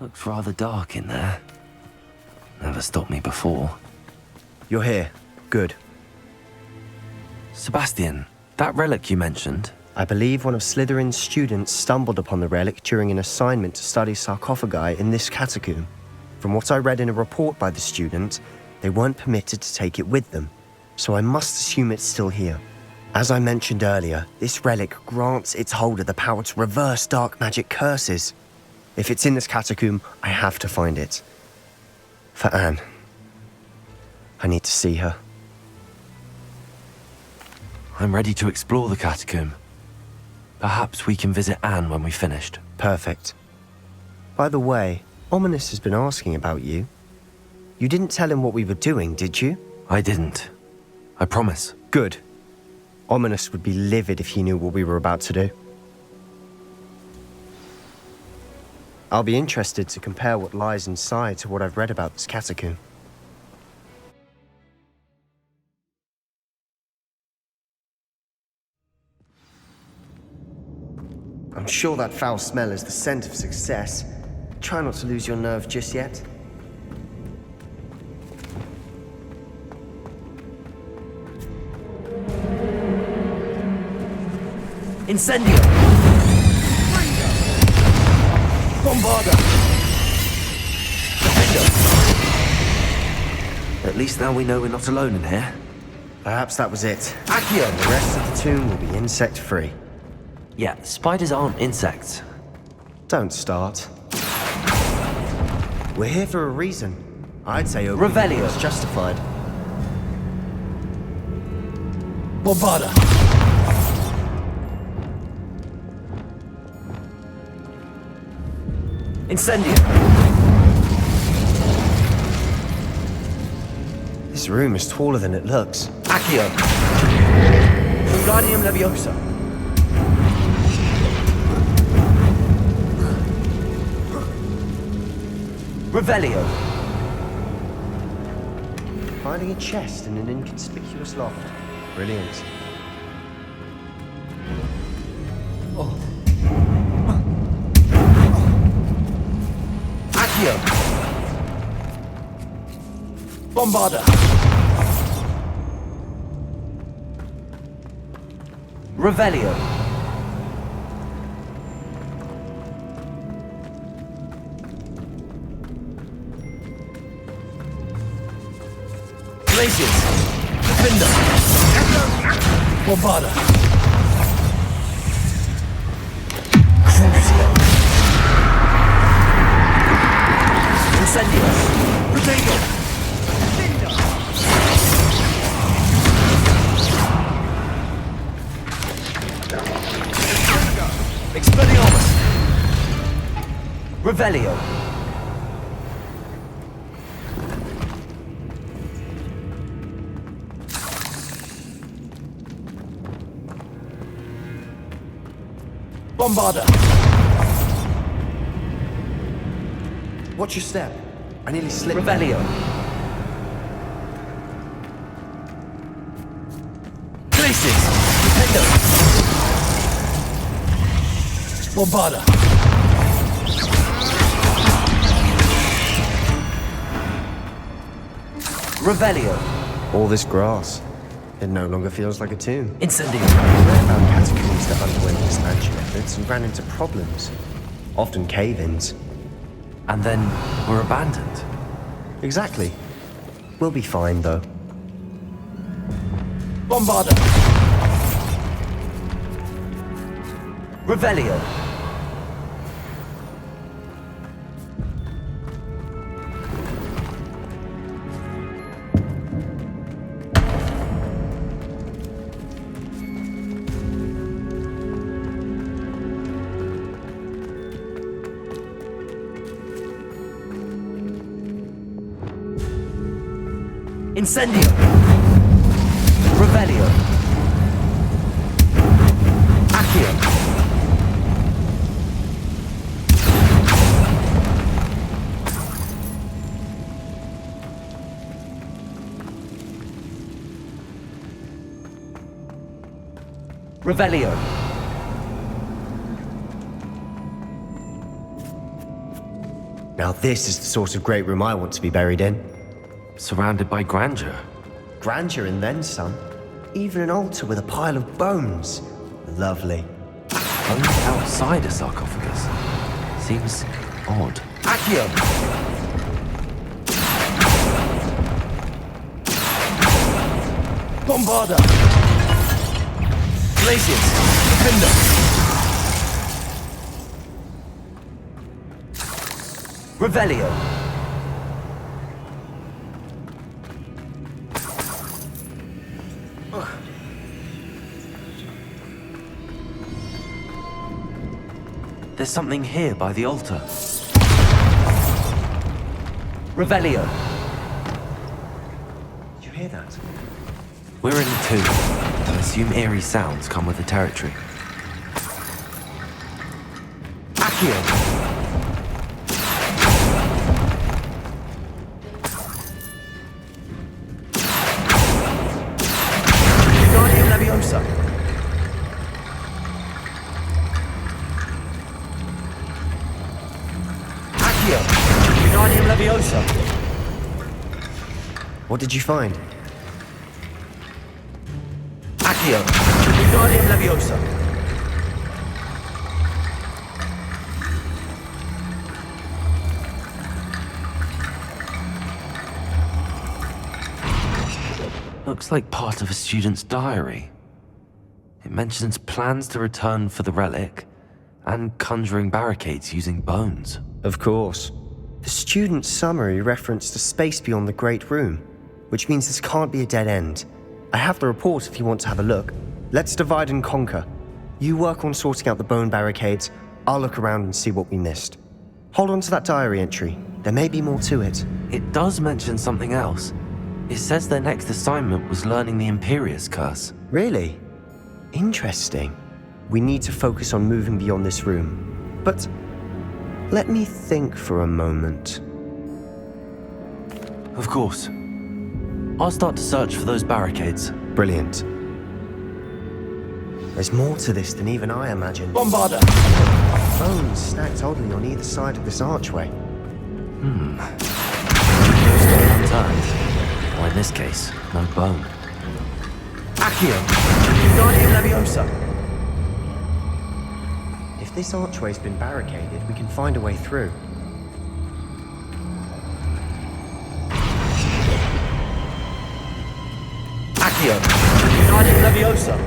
Looks rather dark in there. Never stopped me before. You're here. Good. Sebastian, that relic you mentioned. I believe one of Slytherin's students stumbled upon the relic during an assignment to study sarcophagi in this catacomb. From what I read in a report by the student, they weren't permitted to take it with them, so I must assume it's still here. As I mentioned earlier, this relic grants its holder the power to reverse dark magic curses. If it's in this catacomb, I have to find it. For Anne. I need to see her. I'm ready to explore the catacomb. Perhaps we can visit Anne when we've finished. Perfect. By the way, Ominous has been asking about you. You didn't tell him what we were doing, did you? I didn't. I promise. Good. Ominous would be livid if he knew what we were about to do. I'll be interested to compare what lies inside to what I've read about this catacomb. I'm sure that foul smell is the scent of success. Try not to lose your nerve just yet. Incendio! Bombarda! At least now we know we're not alone in here. Perhaps that was it. Accio! The rest of the tomb will be insect-free. Yeah, spiders aren't insects. Don't start. We're here for a reason. I'd say Revelio is justified. Bombarda! Incendio! This room is taller than it looks. Accio! Wingardium Leviosa! Revelio! Finding a chest in an inconspicuous loft. Brilliant. Accio! Bombarda! Revelio! Glacius! Defender! Bombarda! Crucio! Incendio! Protego! Expelliarmus! Revelio! Bombarder! Watch your step. I nearly slipped. Revelio. Places! Defender! Bombarder! Revelio. All this grass. It no longer feels like a tomb. Incendio. I found catacombs that underwent expansion efforts and ran into problems. Often cave-ins. And then were abandoned. Exactly. We'll be fine, though. Bombarder! Revelio. Incendio. Revelio. Accio. Revelio. Now this is the sort of great room I want to be buried in. Surrounded by grandeur. Grandeur and then some. Even an altar with a pile of bones. Lovely. Only outside a sarcophagus. Seems odd. Accio. Bombarder. Glacius. Defender. Revelio. There's something here by the altar. Revelio. Did you hear that? We're in a tomb. I assume eerie sounds come with the territory. Accio. Guardian Leviosa. Wingardium Leviosa. What did you find? Accio. Wingardium Leviosa. Looks like part of a student's diary. It mentions plans to return for the relic and conjuring barricades using bones. Of course. The student's summary referenced a space beyond the Great Room, which means this can't be a dead end. I have the report if you want to have a look. Let's divide and conquer. You work on sorting out the bone barricades, I'll look around and see what we missed. Hold on to that diary entry. There may be more to it. It does mention something else. It says their next assignment was learning the Imperius Curse. Really? Interesting. We need to focus on moving beyond this room. But let me think for a moment. Of course. I'll start to search for those barricades. Brilliant. There's more to this than even I imagined. Bombarder! Bones stacked oddly on either side of this archway. Stone unturned. Or in this case, no bone. Accio. Wingardium Leviosa. If this archway's been barricaded, we can find a way through. Accio. Wingardium Leviosa.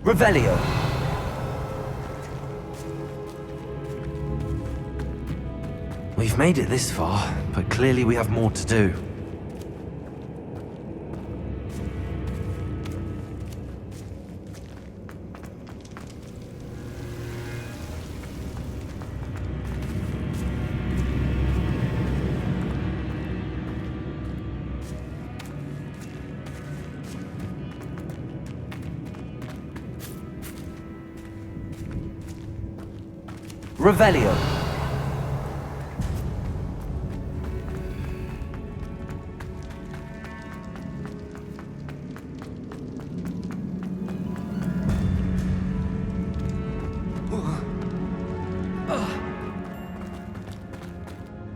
Revelio. We've made it this far, but clearly we have more to do. Revelio.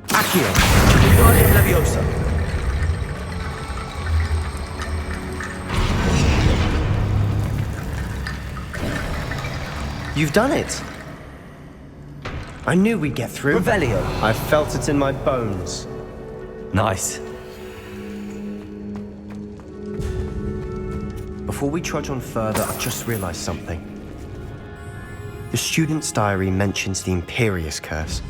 Accio. Wingardium Leviosa. You've done it! I knew we'd get through. Revelio. I felt it in my bones. Nice. Before we trudge on further, I've just realized something. The student's diary mentions the Imperious Curse.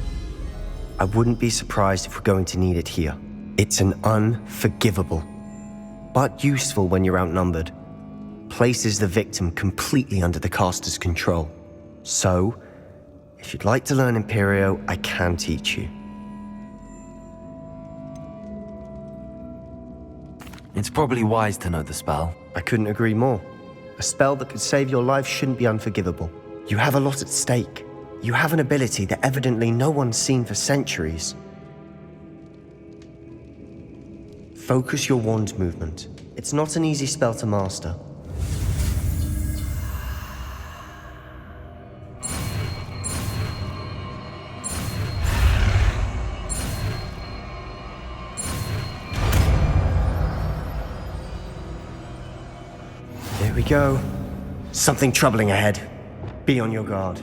I wouldn't be surprised if we're going to need it here. It's an unforgivable, but useful when you're outnumbered. Places the victim completely under the caster's control. So, if you'd like to learn Imperio, I can teach you. It's probably wise to know the spell. I couldn't agree more. A spell that could save your life shouldn't be unforgivable. You have a lot at stake. You have an ability that evidently no one's seen for centuries. Focus your wand movement. It's not an easy spell to master. There we go. Something troubling ahead. Be on your guard.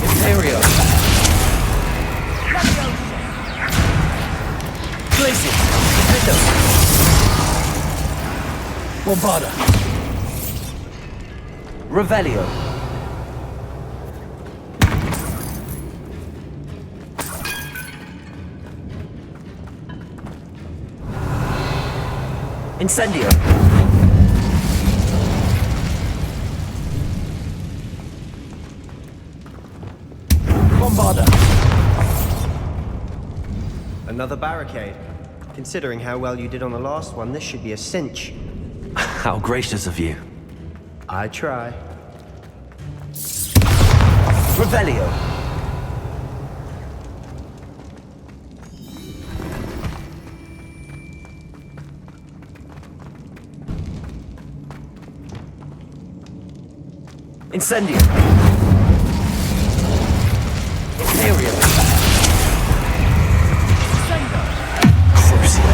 Imperio. Glacius. Defender. Bombarda. Revelio. Incendio. Bombarda. Another barricade. Considering how well you did on the last one, this should be a cinch. How gracious of you. I try. Revelio. Incendio. Imperio. Crucio.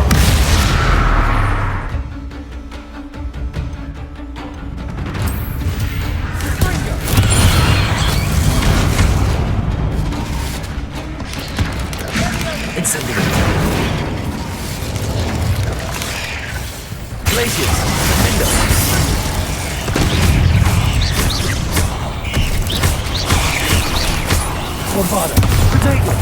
Incendio. Glacius. Defender. Bombarda. Potato.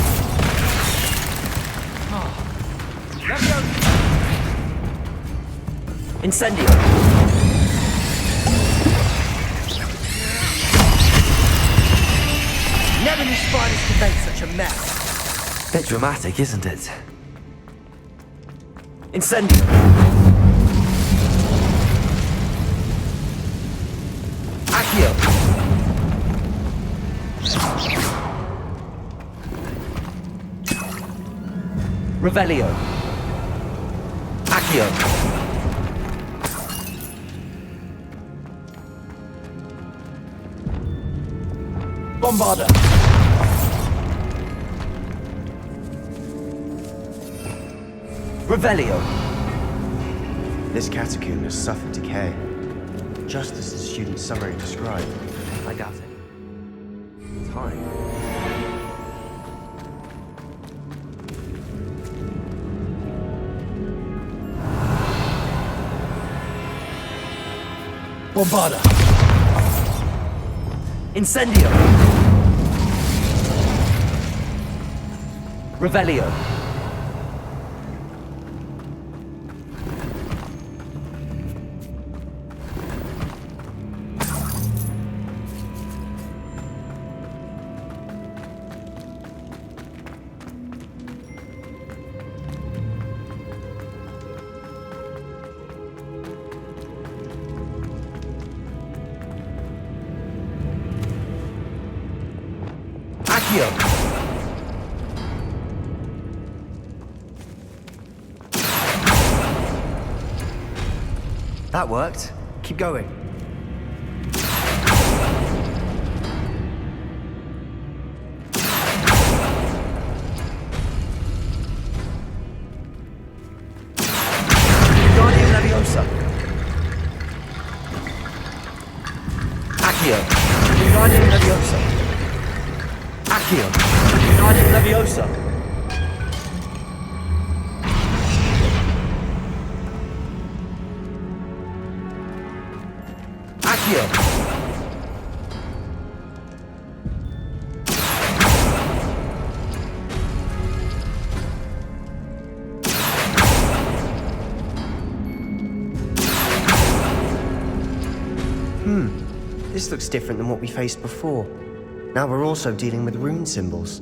Incendio. Never knew spiders could make such a mess. Bit dramatic, isn't it? Incendio. Accio. Revelio. Accio. Bombarda. Revelio. This catacomb has suffered decay, just as the student's summary described. I doubt it. Time. Bombarda. Incendio. Revelio. Accio! That worked. Keep going. Guardian Leviosa. Accio. Guardian Leviosa. Accio. Guardian Leviosa. Accio. This looks different than what we faced before. Now we're also dealing with rune symbols.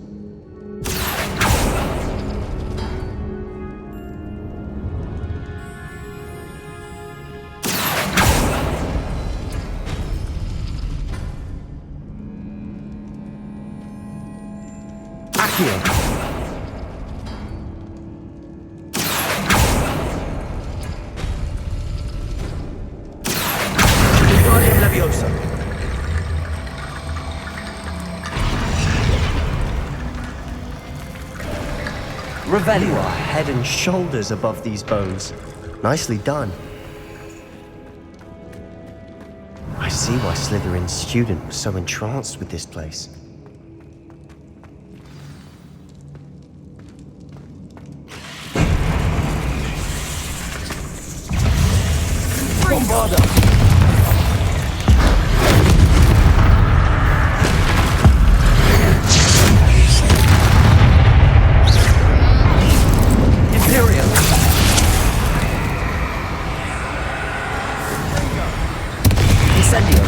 Accio. Guardian Leviosa. You are head and shoulders above these bones. Nicely done. I see why Slytherin's student was so entranced with this place. Bombarda. Imperium. Incendio.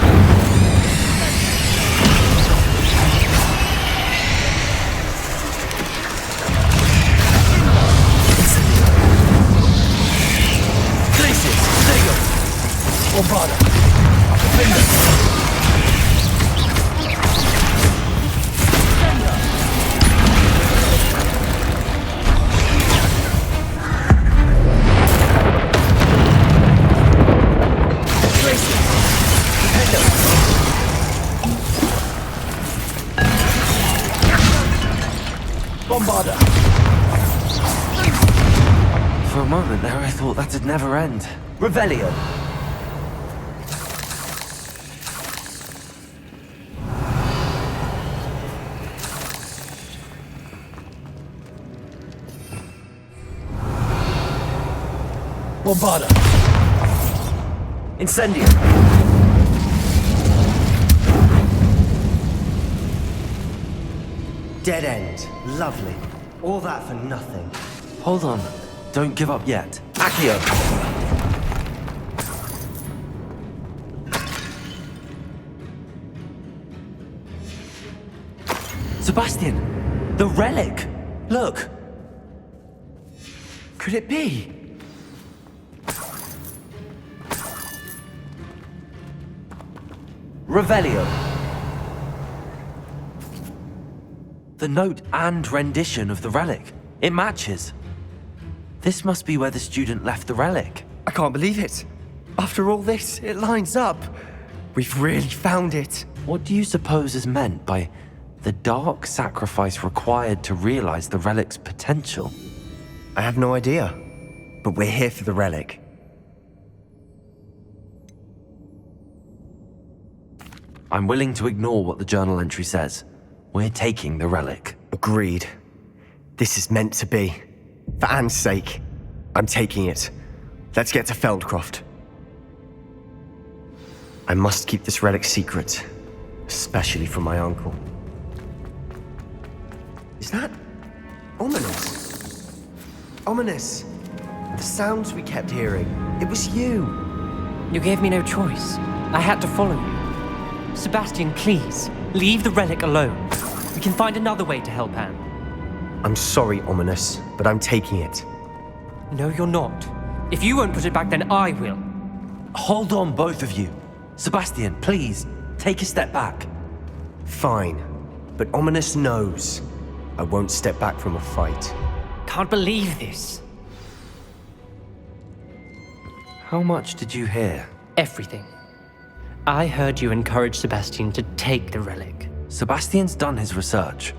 Glacius. Sego. Bombarda. Bombarda. For a moment there, I thought that'd never end. Revelio. Bombarda. Incendio. Dead end. Lovely. All that for nothing. Hold on. Don't give up yet. Accio. Sebastian! The relic! Look! Could it be? Revelio. The note and rendition of the relic. It matches. This must be where the student left the relic. I can't believe it. After all this, it lines up. We've really found it. What do you suppose is meant by the dark sacrifice required to realize the relic's potential? I have no idea. But we're here for the relic. I'm willing to ignore what the journal entry says. We're taking the relic. Agreed. This is meant to be. For Anne's sake, I'm taking it. Let's get to Feldcroft. I must keep this relic secret, especially from my uncle. Is that ominous? Ominous. The sounds we kept hearing. It was you. You gave me no choice. I had to follow you. Sebastian, please, leave the relic alone. We can find another way to help Anne. I'm sorry, Ominous, but I'm taking it. No, you're not. If you won't put it back, then I will. Hold on, both of you. Sebastian, please, take a step back. Fine. But Ominous knows I won't step back from a fight. Can't believe this. How much did you hear? Everything. I heard you encourage Sebastian to take the relic. Sebastian's done his research.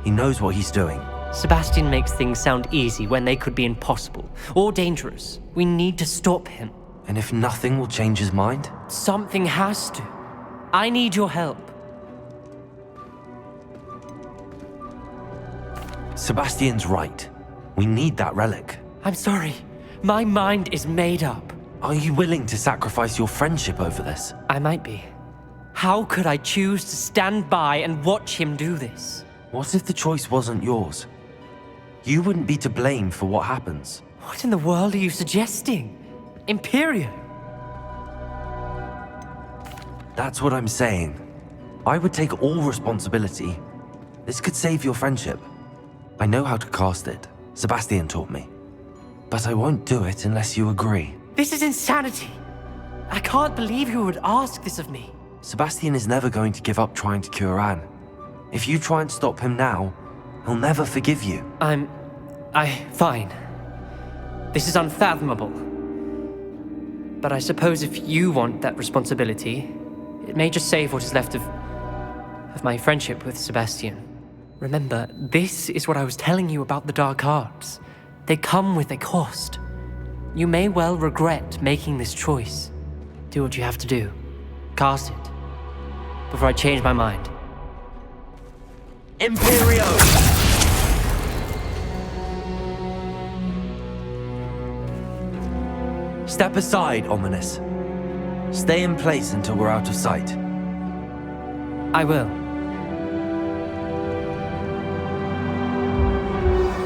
He knows what he's doing. Sebastian makes things sound easy when they could be impossible or dangerous. We need to stop him. And if nothing will change his mind? Something has to. I need your help. Sebastian's right. We need that relic. I'm sorry. My mind is made up. Are you willing to sacrifice your friendship over this? I might be. How could I choose to stand by and watch him do this? What if the choice wasn't yours? You wouldn't be to blame for what happens. What in the world are you suggesting? Imperio? That's what I'm saying. I would take all responsibility. This could save your friendship. I know how to cast it. Sebastian taught me. But I won't do it unless you agree. This is insanity. I can't believe you would ask this of me. Sebastian is never going to give up trying to cure Anne. If you try and stop him now, he'll never forgive you. Fine. This is unfathomable. But I suppose if you want that responsibility, it may just save what is left of my friendship with Sebastian. Remember, this is what I was telling you about the dark arts. They come with a cost. You may well regret making this choice. Do what you have to do. Cast it. Before I change my mind. Imperio! Step aside, Ominous. Stay in place until we're out of sight. I will.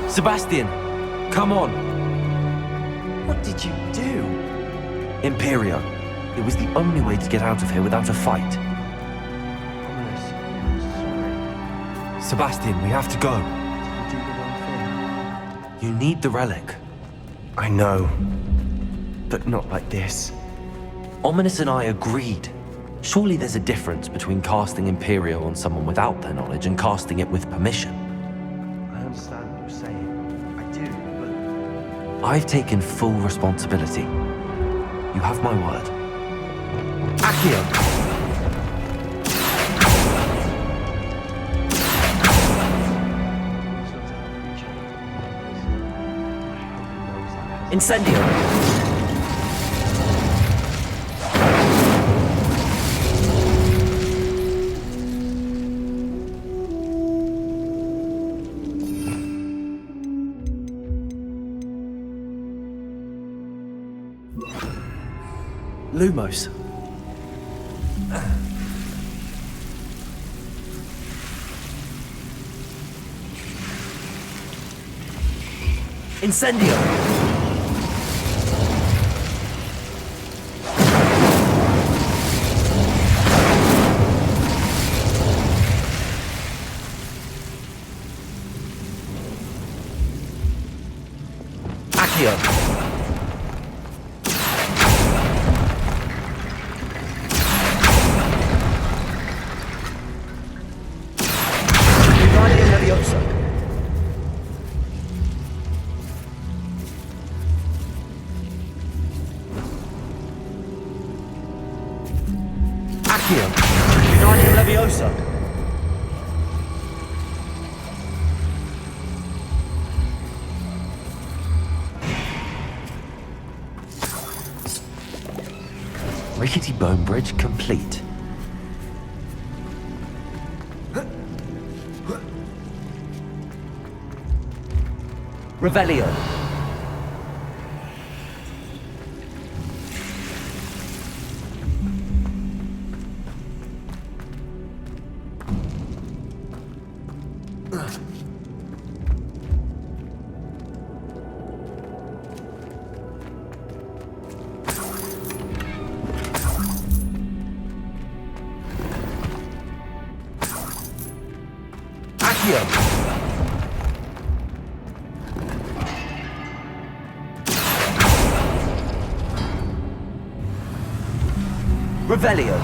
Sebastian, come on. What did you do? Imperio. It was the only way to get out of here without a fight. Sebastian, we have to go. Did you do the wrong thing? You need the relic. I know. But not like this. Ominous and I agreed. Surely there's a difference between casting Imperio on someone without their knowledge and casting it with permission. I understand what you're saying. I do, but... I've taken full responsibility. You have my word. Accio! Incendio! Lumos. Incendio! Accio! Accio! Wingardium Leviosa! Rickety bone bridge complete. Revelio. Revelio.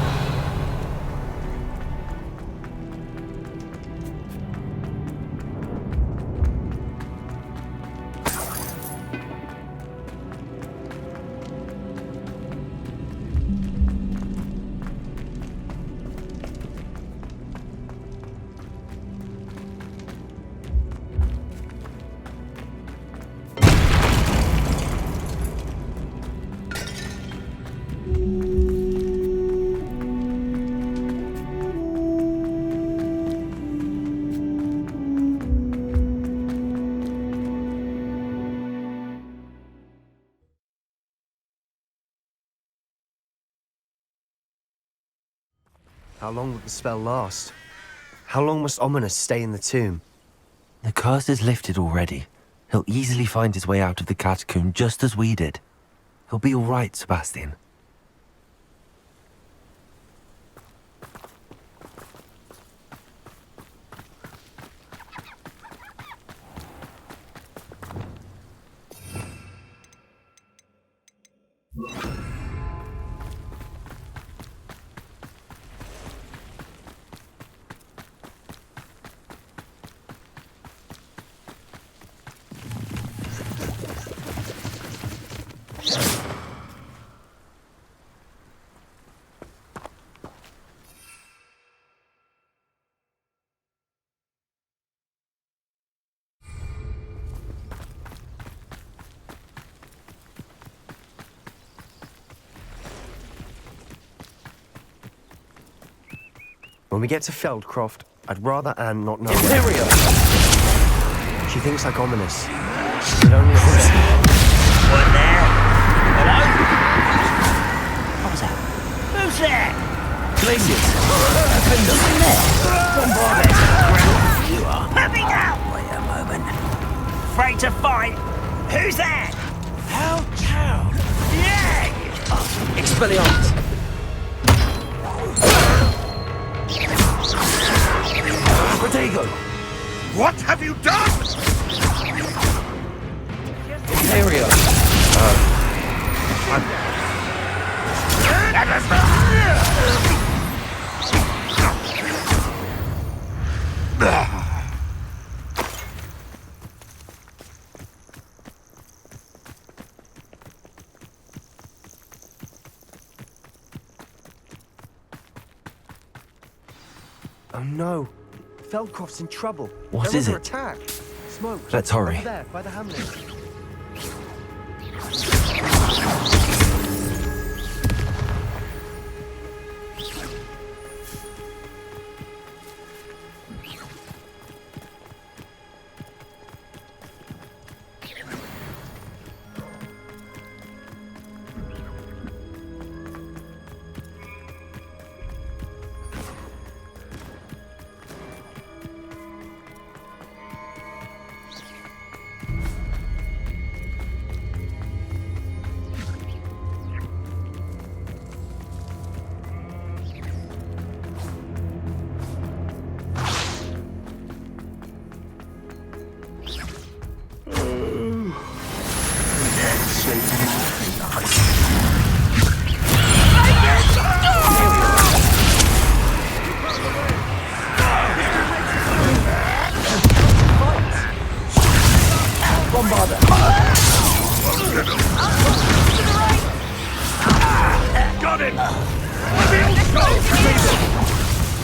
How long will the spell last? How long must Ominous stay in the tomb? The curse is lifted already. He'll easily find his way out of the catacomb just as we did. He'll be all right, Sebastian. When we get to Feldcroft, I'd rather Anne not know. Imperial! She thinks like Ominous. But only at first. What there? Hello? What was that? Who's there? Glaciers! Who's there? Bombarded! You are. Let me go! Wait a moment. Afraid to fight? Who's there? How town? Yeah! Expelliarmus! Protego! What have you done? Imperial! Oh no. Feldcroft's in trouble. What They're is under it? attack. Smoke. Let's hurry. Over there, by the hamlet. Got him!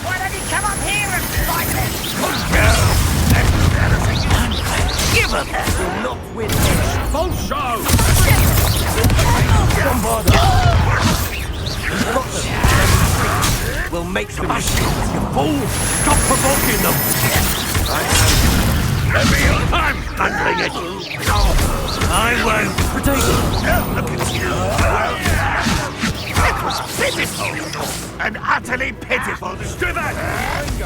Why don't you come up here and fight them? Give him! Not win this! Full show! We'll make them you fool! Stop provoking them! I'm handling it! I won't! Potato! Look at you! It was pitiful! And utterly pitiful! Do that!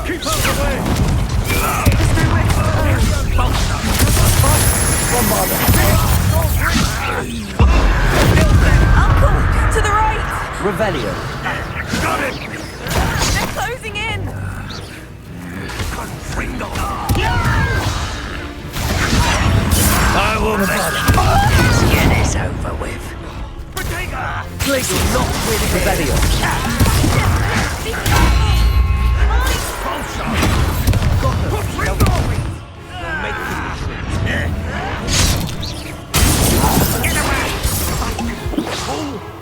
Keep out the way! Uncle! To the right! Revelio! Got him! They're closing in! I will get this over with. Please do not win Revelio!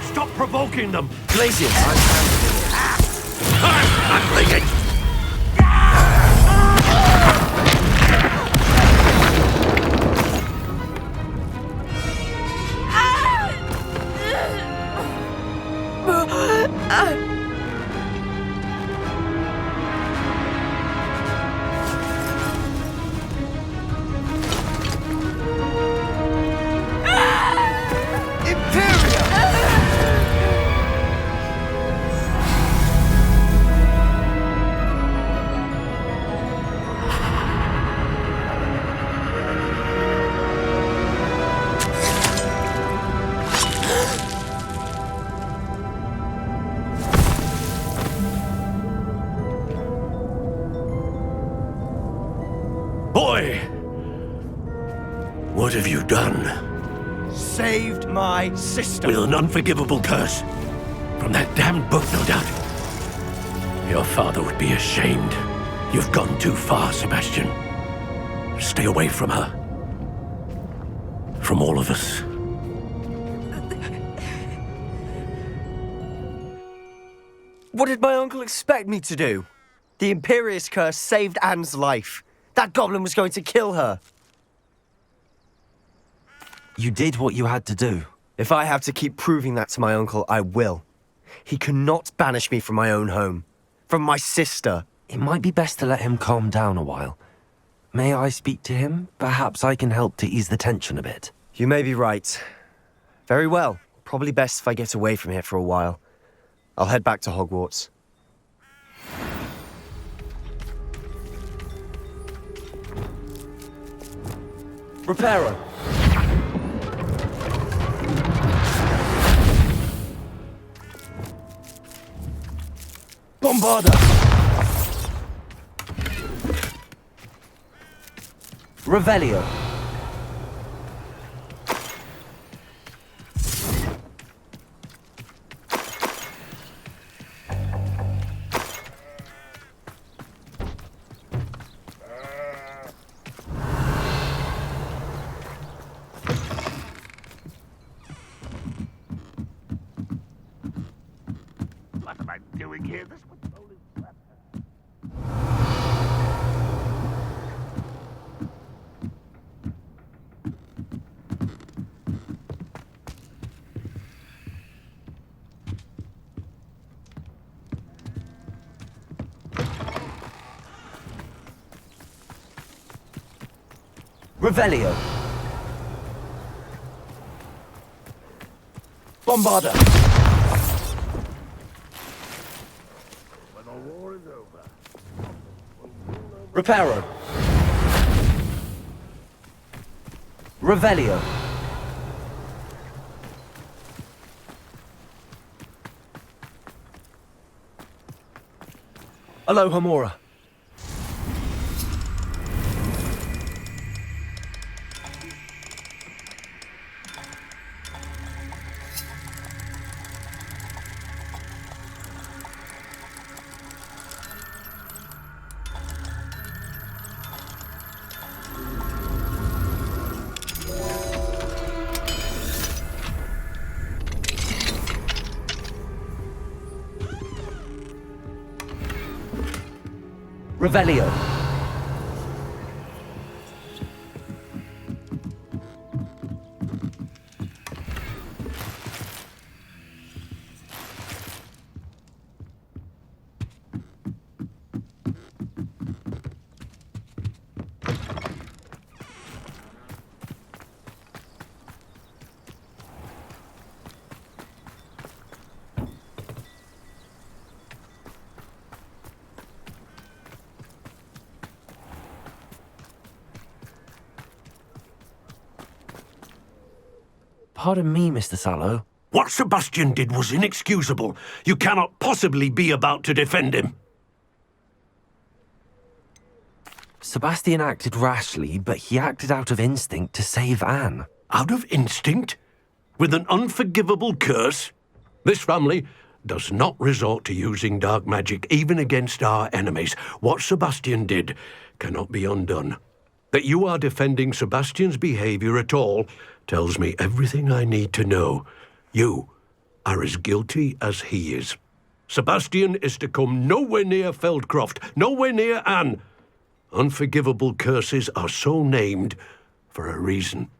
Stop provoking them! Glaciers! I'm handling it! What have you done? Saved my sister. With an unforgivable curse. From that damned book, no doubt. Your father would be ashamed. You've gone too far, Sebastian. Stay away from her. From all of us. What did my uncle expect me to do? The Imperious curse saved Anne's life. That goblin was going to kill her. You did what you had to do. If I have to keep proving that to my uncle, I will. He cannot banish me from my own home. From my sister. It might be best to let him calm down a while. May I speak to him? Perhaps I can help to ease the tension a bit. You may be right. Very well. Probably best if I get away from here for a while. I'll head back to Hogwarts. Reparo! Bombarda! Revelio! What am I doing here? This one's only left. Revelio! Bombarda! When the war is over. Reparo! Revelio! Aloha Mora. Revelio. Pardon me, Mr. Sallow. What Sebastian did was inexcusable. You cannot possibly be about to defend him. Sebastian acted rashly, but he acted out of instinct to save Anne. Out of instinct? With an unforgivable curse? This family does not resort to using dark magic even against our enemies. What Sebastian did cannot be undone. That you are defending Sebastian's behavior at all tells me everything I need to know. You are as guilty as he is. Sebastian is to come nowhere near Feldcroft, nowhere near Anne. Unforgivable curses are so named for a reason.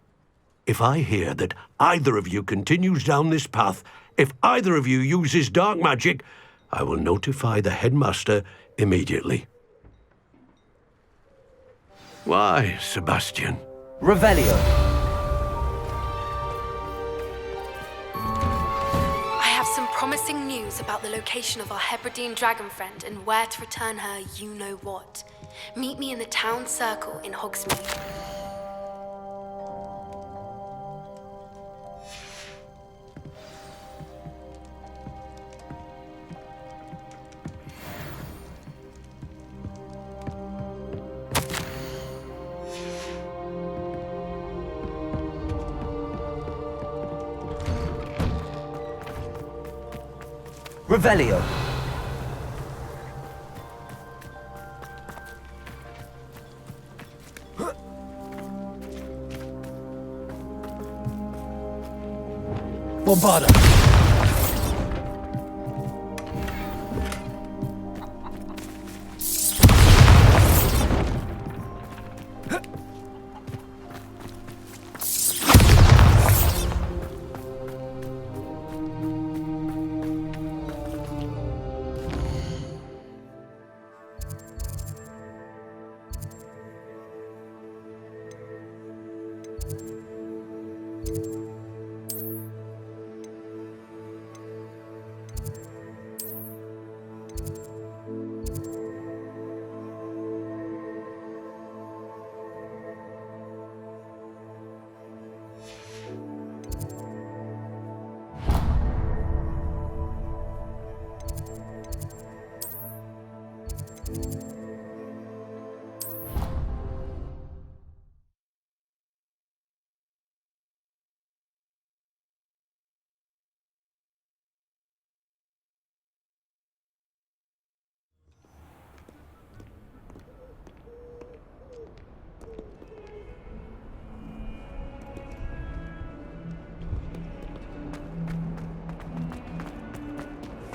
If I hear that either of you continues down this path, if either of you uses dark magic, I will notify the headmaster immediately. Why, Sebastian? Revelio. I have some promising news about the location of our Hebridean dragon friend and where to return her you-know-what. Meet me in the town circle in Hogsmeade. Revelio. Bombarda.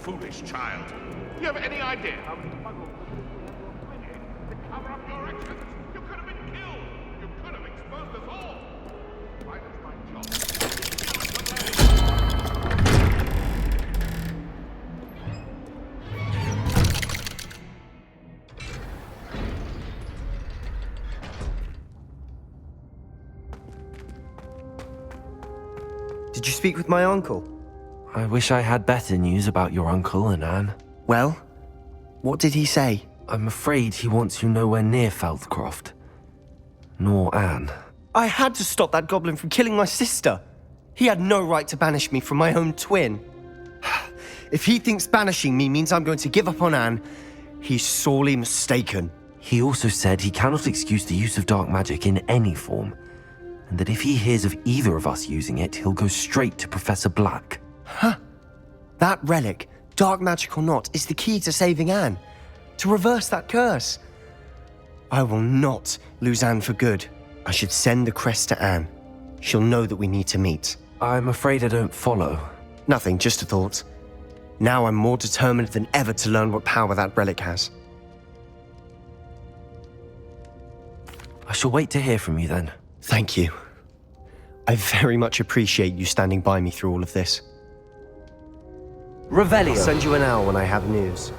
Foolish child. Do you have any idea how many muggles to cover up your actions? You could have been killed. You could have exposed us all. Why does my Did you speak with my uncle? I wish I had better news about your uncle and Anne. Well, what did he say? I'm afraid he wants you nowhere near Feldcroft. Nor Anne. I had to stop that goblin from killing my sister. He had no right to banish me from my own twin. If he thinks banishing me means I'm going to give up on Anne, he's sorely mistaken. He also said he cannot excuse the use of dark magic in any form, and that if he hears of either of us using it, he'll go straight to Professor Black. Huh. That relic, dark magic or not, is the key to saving Anne. To reverse that curse. I will not lose Anne for good. I should send the crest to Anne. She'll know that we need to meet. I'm afraid I don't follow. Nothing, just a thought. Now I'm more determined than ever to learn what power that relic has. I shall wait to hear from you then. Thank you. I very much appreciate you standing by me through all of this. Revelio. I'll send you an hour when I have news.